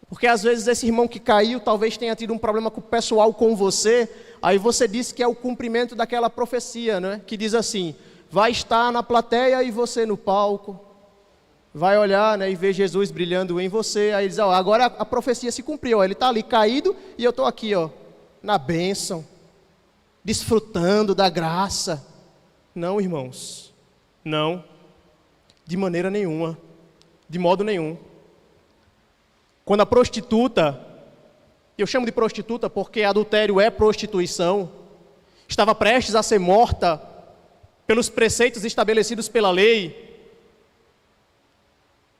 porque às vezes esse irmão que caiu talvez tenha tido um problema pessoal com você, aí você disse que é o cumprimento daquela profecia, né? Que diz assim, vai estar na plateia e você no palco, vai olhar, né, e ver Jesus brilhando em você, aí diz, agora a profecia se cumpriu, ele está ali caído e eu estou aqui, na bênção, desfrutando da graça. Não, irmãos, não, de maneira nenhuma, de modo nenhum. Quando a prostituta, eu chamo de prostituta porque adultério é prostituição, estava prestes a ser morta pelos preceitos estabelecidos pela lei,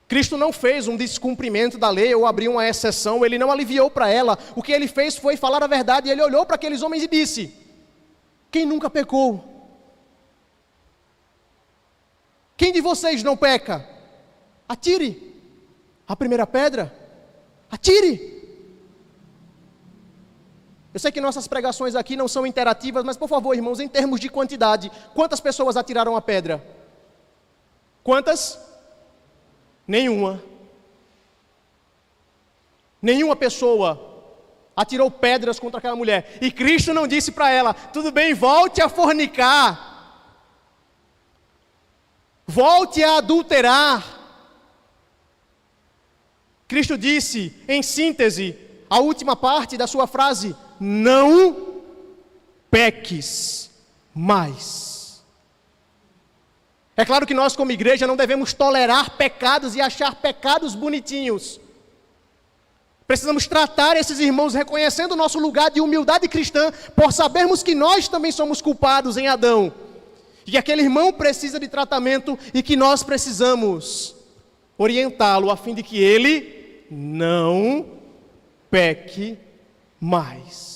Cristo não fez um descumprimento da lei ou abriu uma exceção, ele não aliviou para ela. O que ele fez foi falar a verdade, e ele olhou para aqueles homens e disse, quem nunca pecou? Quem de vocês não peca? Atire a primeira pedra, atire. Eu sei que nossas pregações aqui não são interativas, mas por favor, irmãos, em termos de quantidade, quantas pessoas atiraram a pedra? Quantas? Nenhuma. Nenhuma pessoa atirou pedras contra aquela mulher. E Cristo não disse para ela, tudo bem, volte a fornicar. Volte a adulterar. Cristo disse, em síntese, a última parte da sua frase, não peques mais. É claro que nós como igreja não devemos tolerar pecados e achar pecados bonitinhos. Precisamos tratar esses irmãos reconhecendo o nosso lugar de humildade cristã, por sabermos que nós também somos culpados em Adão. E que aquele irmão precisa de tratamento e que nós precisamos orientá-lo a fim de que ele não peque mais.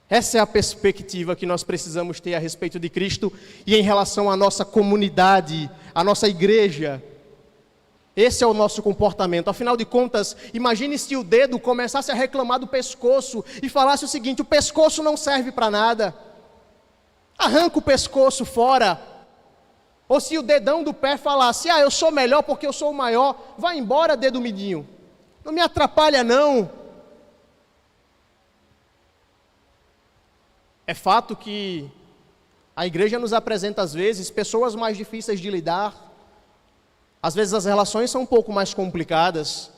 Essa é a perspectiva que nós precisamos ter a respeito de Cristo e em relação à nossa comunidade, à nossa igreja. Esse é o nosso comportamento. Afinal de contas, imagine se o dedo começasse a reclamar do pescoço e falasse o seguinte, o pescoço não serve para nada. Arranca o pescoço fora. Ou se o dedão do pé falasse, eu sou melhor porque eu sou o maior, vai embora, dedo midinho. Não me atrapalha não. É fato que a igreja nos apresenta às vezes pessoas mais difíceis de lidar, às vezes as relações são um pouco mais complicadas,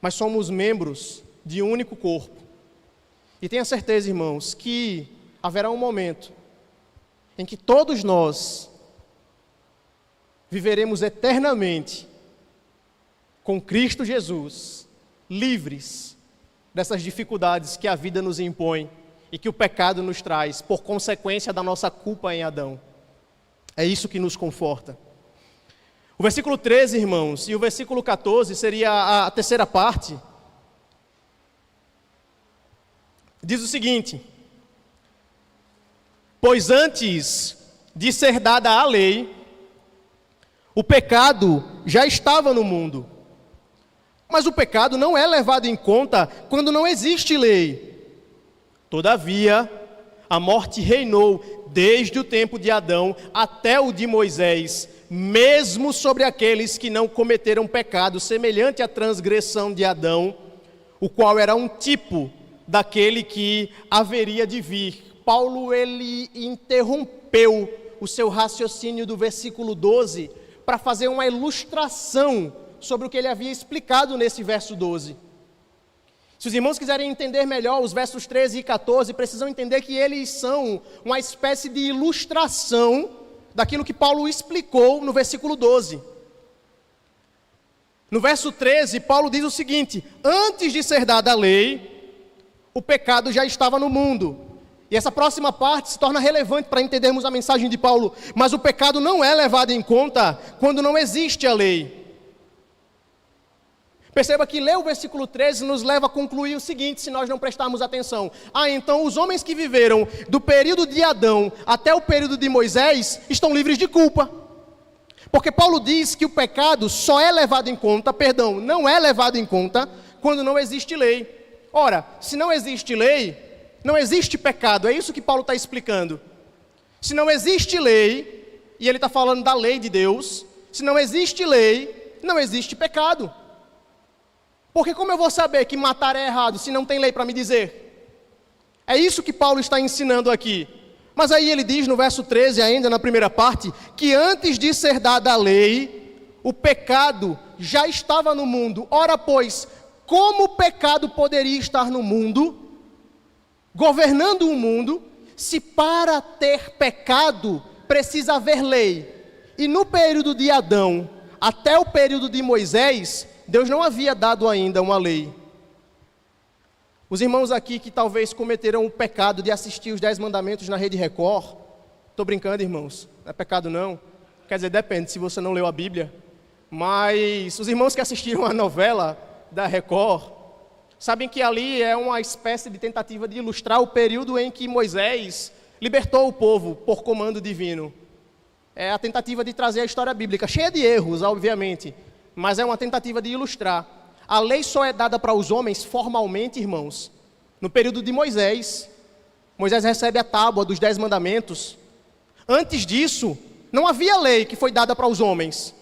mas somos membros de um único corpo. E tenha certeza, irmãos, que haverá um momento em que todos nós viveremos eternamente com Cristo Jesus, livres dessas dificuldades que a vida nos impõe e que o pecado nos traz, por consequência da nossa culpa em Adão. É isso que nos conforta. O versículo 13, irmãos, e o versículo 14 seria a terceira parte. Diz o seguinte, pois antes de ser dada a lei, o pecado já estava no mundo. Mas o pecado não é levado em conta quando não existe lei. Todavia, A morte reinou desde o tempo de Adão até o de Moisés, mesmo sobre aqueles que não cometeram pecado semelhante à transgressão de Adão, o qual era um tipo daquele que haveria de vir. Paulo, ele interrompeu o seu raciocínio do versículo 12 para fazer uma ilustração sobre o que ele havia explicado nesse verso 12. Se os irmãos quiserem entender melhor os versos 13 e 14, precisam entender que eles são uma espécie de ilustração daquilo que Paulo explicou no versículo 12. No verso 13, Paulo diz o seguinte: antes de ser dada a lei, o pecado já estava no mundo. E essa próxima parte se torna relevante para entendermos a mensagem de Paulo. Mas o pecado não é levado em conta quando não existe a lei. Perceba que ler o versículo 13 nos leva a concluir o seguinte, se nós não prestarmos atenção. Então os homens que viveram do período de Adão até o período de Moisés estão livres de culpa. Porque Paulo diz que o pecado só é levado em conta, não é levado em conta quando não existe lei. Ora, se não existe lei, não existe pecado, é isso que Paulo está explicando. Se não existe lei, e ele está falando da lei de Deus, se não existe lei, não existe pecado. Porque como eu vou saber que matar é errado se não tem lei para me dizer? É isso que Paulo está ensinando aqui. Mas aí ele diz no verso 13, ainda na primeira parte, que antes de ser dada a lei, o pecado já estava no mundo. Ora, pois, como o pecado poderia estar no mundo, governando o mundo, se para ter pecado precisa haver lei? E no período de Adão até o período de Moisés, Deus não havia dado ainda uma lei. Os irmãos aqui que talvez cometeram o pecado de assistir os 10 mandamentos na Rede Record, estou brincando, irmãos, não é pecado não, quer dizer, depende se você não leu a Bíblia, mas os irmãos que assistiram a novela da Record, sabem que ali é uma espécie de tentativa de ilustrar o período em que Moisés libertou o povo por comando divino. É a tentativa de trazer a história bíblica, cheia de erros, obviamente, mas é uma tentativa de ilustrar. A lei só é dada para os homens formalmente, irmãos, no período de Moisés. Moisés recebe a tábua dos 10 mandamentos. Antes disso, não havia lei que foi dada para os homens.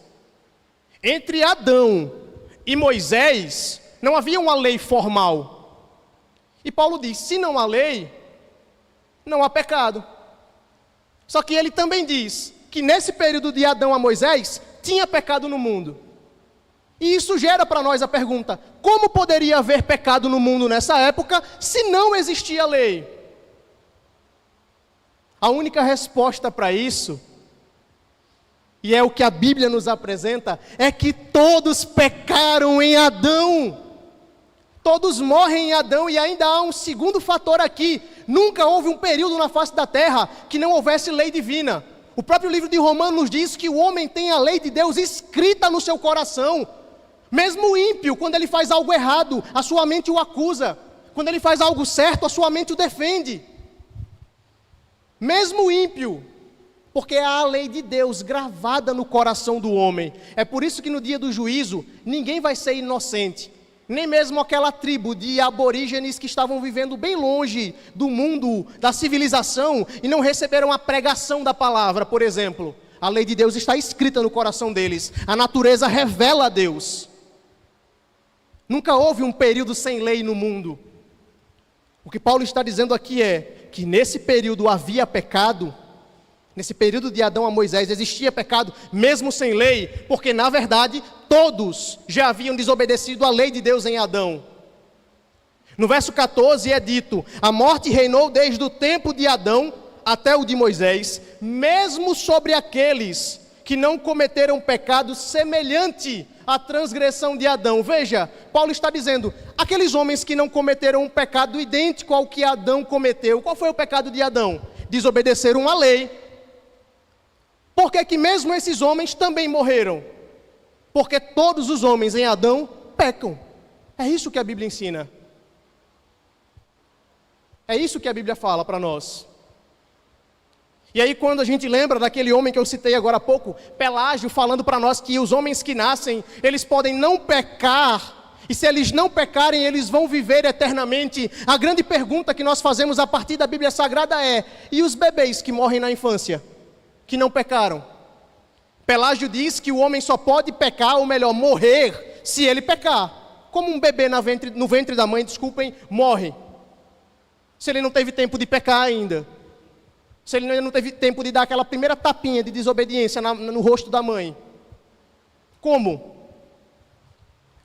Entre Adão e Moisés, não havia uma lei formal. E Paulo diz, se não há lei, não há pecado. Só que ele também diz que nesse período de Adão a Moisés, tinha pecado no mundo. E isso gera para nós a pergunta, como poderia haver pecado no mundo nessa época, se não existia lei? A única resposta para isso, e é o que a Bíblia nos apresenta, é que todos pecaram em Adão. Todos morrem em Adão, e ainda há um segundo fator aqui. Nunca houve um período na face da terra que não houvesse lei divina. O próprio livro de Romanos diz que o homem tem a lei de Deus escrita no seu coração. Mesmo o ímpio, quando ele faz algo errado, a sua mente o acusa. Quando ele faz algo certo, a sua mente o defende. Mesmo o ímpio, porque há a lei de Deus gravada no coração do homem. É por isso que no dia do juízo, ninguém vai ser inocente. Nem mesmo aquela tribo de aborígenes que estavam vivendo bem longe do mundo, da civilização, e não receberam a pregação da palavra, por exemplo. A lei de Deus está escrita no coração deles. A natureza revela a Deus. Nunca houve um período sem lei no mundo. O que Paulo está dizendo aqui é que nesse período havia pecado. Nesse período de Adão a Moisés existia pecado, mesmo sem lei, porque na verdade todos já haviam desobedecido à lei de Deus em Adão. No verso 14 é dito, a morte reinou desde o tempo de Adão até o de Moisés, mesmo sobre aqueles que não cometeram pecado semelhante à transgressão de Adão. Veja, Paulo está dizendo, aqueles homens que não cometeram um pecado idêntico ao que Adão cometeu. Qual foi o pecado de Adão? Desobedeceram à lei. Por que que mesmo esses homens também morreram? Porque todos os homens em Adão pecam. É isso que a Bíblia ensina. É isso que a Bíblia fala para nós. E aí quando a gente lembra daquele homem que eu citei agora há pouco, Pelágio, falando para nós que os homens que nascem, eles podem não pecar E se eles não pecarem, eles vão viver eternamente. A grande pergunta que nós fazemos a partir da Bíblia Sagrada é: e os bebês que morrem na infância, que não pecaram? Pelágio diz que o homem só pode pecar, ou melhor, morrer, se ele pecar. Como um bebê no ventre da mãe, morre. Se ele não teve tempo de pecar ainda. Se ele não teve tempo de dar aquela primeira tapinha de desobediência no rosto da mãe. Como?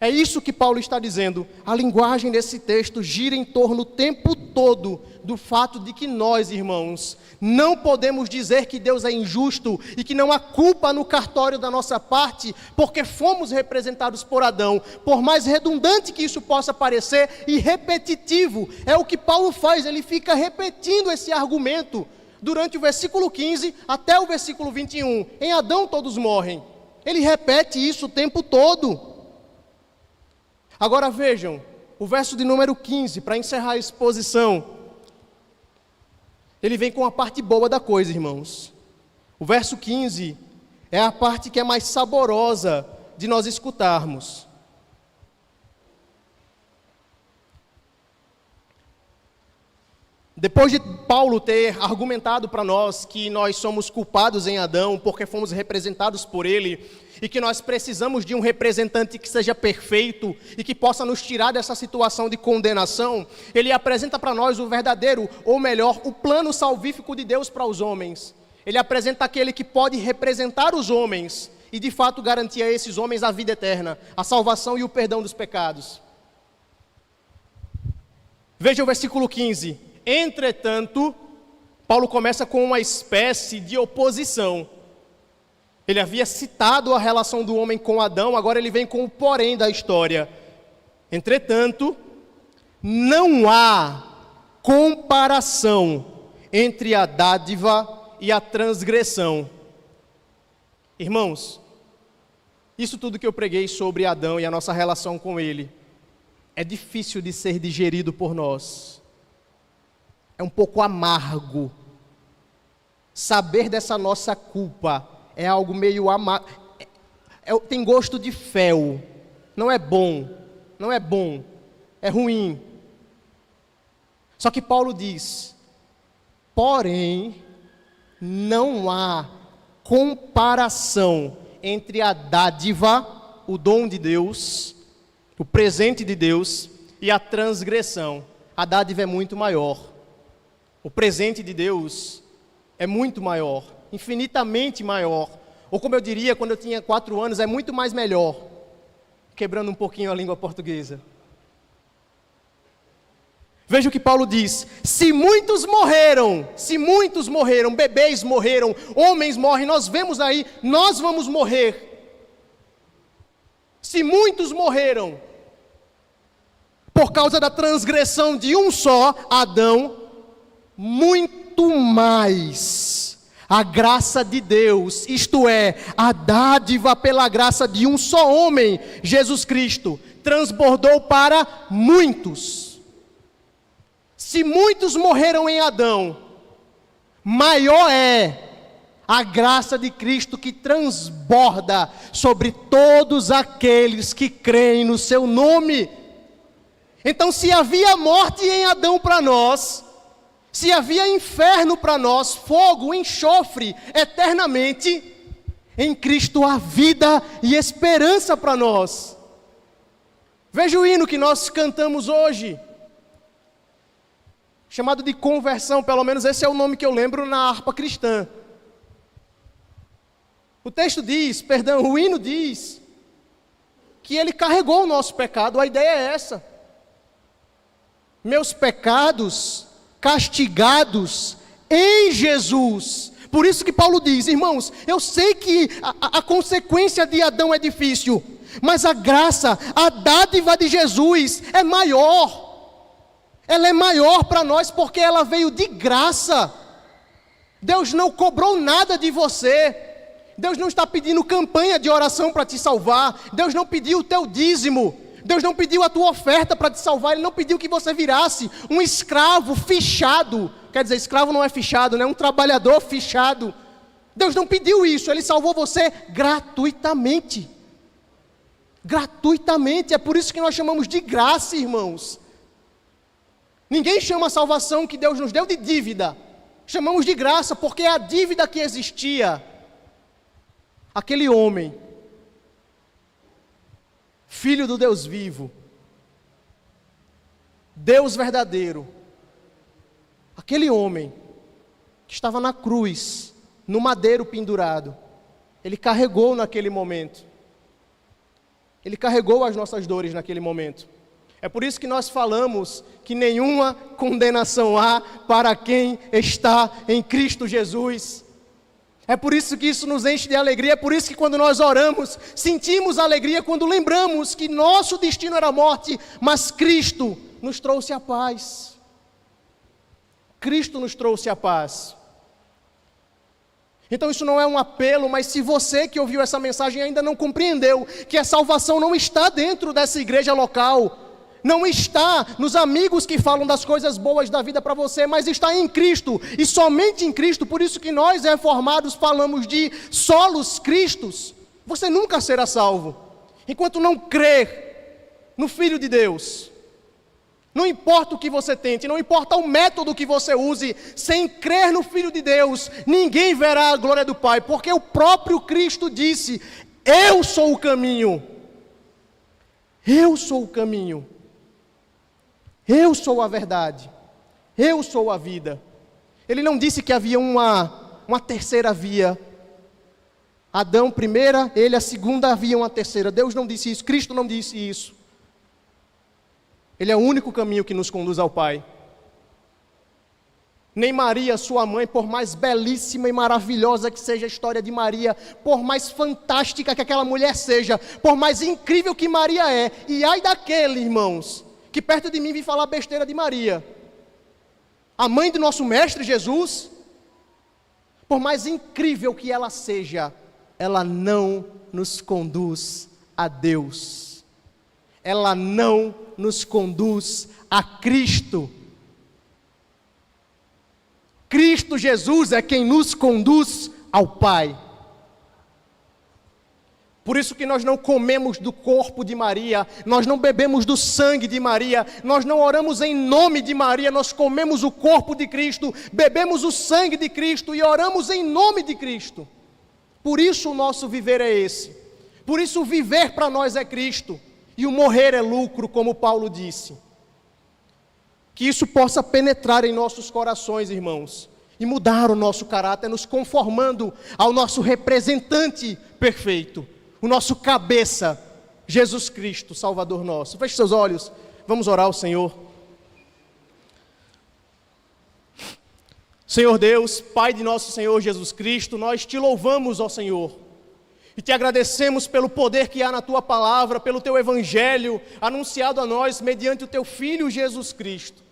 É isso que Paulo está dizendo. A linguagem desse texto gira em torno o tempo todo do fato de que nós, irmãos, não podemos dizer que Deus é injusto e que não há culpa no cartório da nossa parte, porque fomos representados por Adão. Por mais redundante que isso possa parecer e repetitivo, é o que Paulo faz, ele fica repetindo esse argumento durante o versículo 15 até o versículo 21. Em Adão todos morrem. Ele repete isso o tempo todo. Agora vejam, o verso de número 15, para encerrar a exposição, ele vem com a parte boa da coisa, irmãos. O verso 15 é a parte que é mais saborosa de nós escutarmos. Depois de Paulo ter argumentado para nós que nós somos culpados em Adão, porque fomos representados por ele, e que nós precisamos de um representante que seja perfeito e que possa nos tirar dessa situação de condenação, ele apresenta para nós o verdadeiro, ou melhor, o plano salvífico de Deus para os homens. Ele apresenta aquele que pode representar os homens e de fato garantir a esses homens a vida eterna, a salvação e o perdão dos pecados. Veja o versículo 15. Entretanto, Paulo começa com uma espécie de oposição. Ele havia citado a relação do homem com Adão, agora ele vem com o porém da história. Entretanto, não há comparação entre a dádiva e a transgressão. Irmãos, isso tudo que eu preguei sobre Adão e a nossa relação com ele, é difícil de ser digerido por nós. É um pouco amargo. Saber dessa nossa culpa é algo meio amargo. Tem gosto de fel. Não é bom. Não é bom. É ruim. Só que Paulo diz: porém, não há comparação entre a dádiva, o dom de Deus, o presente de Deus, e a transgressão. A dádiva é muito maior. O presente de Deus é muito maior, infinitamente maior. Ou como eu diria quando eu tinha 4 anos, é muito mais melhor. Quebrando um pouquinho a língua portuguesa. Veja o que Paulo diz: se muitos morreram, bebês morreram, homens morrem, nós vemos aí, nós vamos morrer. Se muitos morreram, por causa da transgressão de um só, Adão, muito mais a graça de Deus, isto é, a dádiva pela graça de um só homem, Jesus Cristo, transbordou para muitos. Se muitos morreram em Adão, maior é a graça de Cristo que transborda sobre todos aqueles que creem no seu nome. Então, se havia morte em Adão para nós, se havia inferno para nós, fogo, enxofre, eternamente, em Cristo há vida e esperança para nós. Veja o hino que nós cantamos hoje, chamado de conversão, pelo menos esse é o nome que eu lembro na harpa cristã. O hino diz, que ele carregou o nosso pecado, a ideia é essa. Meus pecados castigados em Jesus. Por isso que Paulo diz: irmãos, eu sei que a consequência de Adão é difícil, mas a graça, a dádiva de Jesus é maior. Ela é maior para nós porque ela veio de graça. Deus não cobrou nada de você. Deus não está pedindo campanha de oração para te salvar. Deus não pediu o teu dízimo. Deus não pediu a tua oferta para te salvar. Ele não pediu que você virasse um escravo fichado. Quer dizer, escravo não é fichado, né? Um trabalhador fichado. Deus não pediu isso. Ele salvou você gratuitamente. gratuitamente. É por isso que nós chamamos de graça, irmãos. Ninguém chama a salvação que Deus nos deu de dívida. Chamamos de graça, porque é a dívida que existia. Aquele homem, filho do Deus vivo, Deus verdadeiro, aquele homem que estava na cruz, no madeiro pendurado, ele carregou naquele momento. Ele carregou as nossas dores naquele momento. É por isso que nós falamos que nenhuma condenação há para quem está em Cristo Jesus. É por isso que isso nos enche de alegria. É por isso que quando nós oramos, sentimos alegria quando lembramos que nosso destino era a morte, mas Cristo nos trouxe a paz. Cristo nos trouxe a paz. Então isso não é um apelo, mas se você que ouviu essa mensagem ainda não compreendeu que a salvação não está dentro dessa igreja local, não está nos amigos que falam das coisas boas da vida para você, mas está em Cristo, e somente em Cristo. Por isso que nós reformados falamos de solos Cristos. Você nunca será salvo enquanto não crer no Filho de Deus. Não importa o que você tente, não importa o método que você use, sem crer no Filho de Deus, ninguém verá a glória do Pai, porque o próprio Cristo disse: eu sou o caminho, eu sou o caminho, eu sou a verdade, eu sou a vida. Ele não disse que havia uma terceira via. Adão primeira, ele a segunda, havia uma terceira. Deus não disse isso, Cristo não disse isso. Ele é o único caminho que nos conduz ao Pai. Nem Maria, sua mãe, por mais belíssima e maravilhosa que seja a história de Maria, por mais fantástica que aquela mulher seja, por mais incrível que Maria é, e ai daquele, irmãos, que perto de mim vem falar besteira de Maria, a mãe do nosso Mestre Jesus, por mais incrível que ela seja, ela não nos conduz a Deus. Ela não nos conduz a Cristo. Cristo Jesus é quem nos conduz ao Pai. Por isso que nós não comemos do corpo de Maria, nós não bebemos do sangue de Maria, nós não oramos em nome de Maria, nós comemos o corpo de Cristo, bebemos o sangue de Cristo e oramos em nome de Cristo. Por isso o nosso viver é esse. Por isso o viver para nós é Cristo. E o morrer é lucro, como Paulo disse. Que isso possa penetrar em nossos corações, irmãos, e mudar o nosso caráter, nos conformando ao nosso representante perfeito, o nosso cabeça, Jesus Cristo, Salvador nosso. Feche seus olhos, vamos orar ao Senhor. Senhor Deus, Pai de nosso Senhor Jesus Cristo, nós te louvamos, ó Senhor, e te agradecemos pelo poder que há na Tua Palavra, pelo Teu Evangelho, anunciado a nós mediante o Teu Filho Jesus Cristo.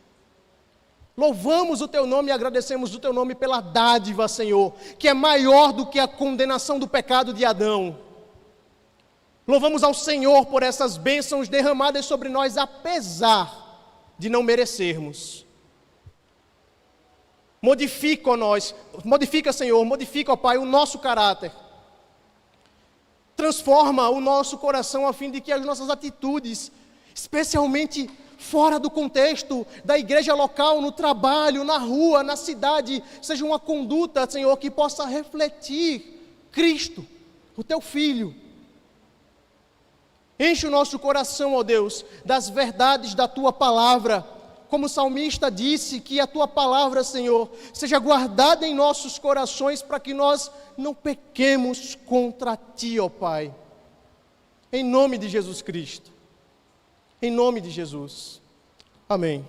Louvamos o Teu nome e agradecemos o Teu nome pela dádiva, Senhor, que é maior do que a condenação do pecado de Adão. Louvamos ao Senhor por essas bênçãos derramadas sobre nós, apesar de não merecermos. Modifica, Senhor, modifica, ó Pai, o nosso caráter. Transforma o nosso coração a fim de que as nossas atitudes, especialmente fora do contexto da igreja local, no trabalho, na rua, na cidade, seja uma conduta, Senhor, que possa refletir Cristo, o Teu Filho. Enche o nosso coração, ó Deus, das verdades da Tua Palavra. Como o salmista disse, que a Tua Palavra, Senhor, seja guardada em nossos corações para que nós não pequemos contra Ti, ó Pai. Em nome de Jesus Cristo. Em nome de Jesus. Amém.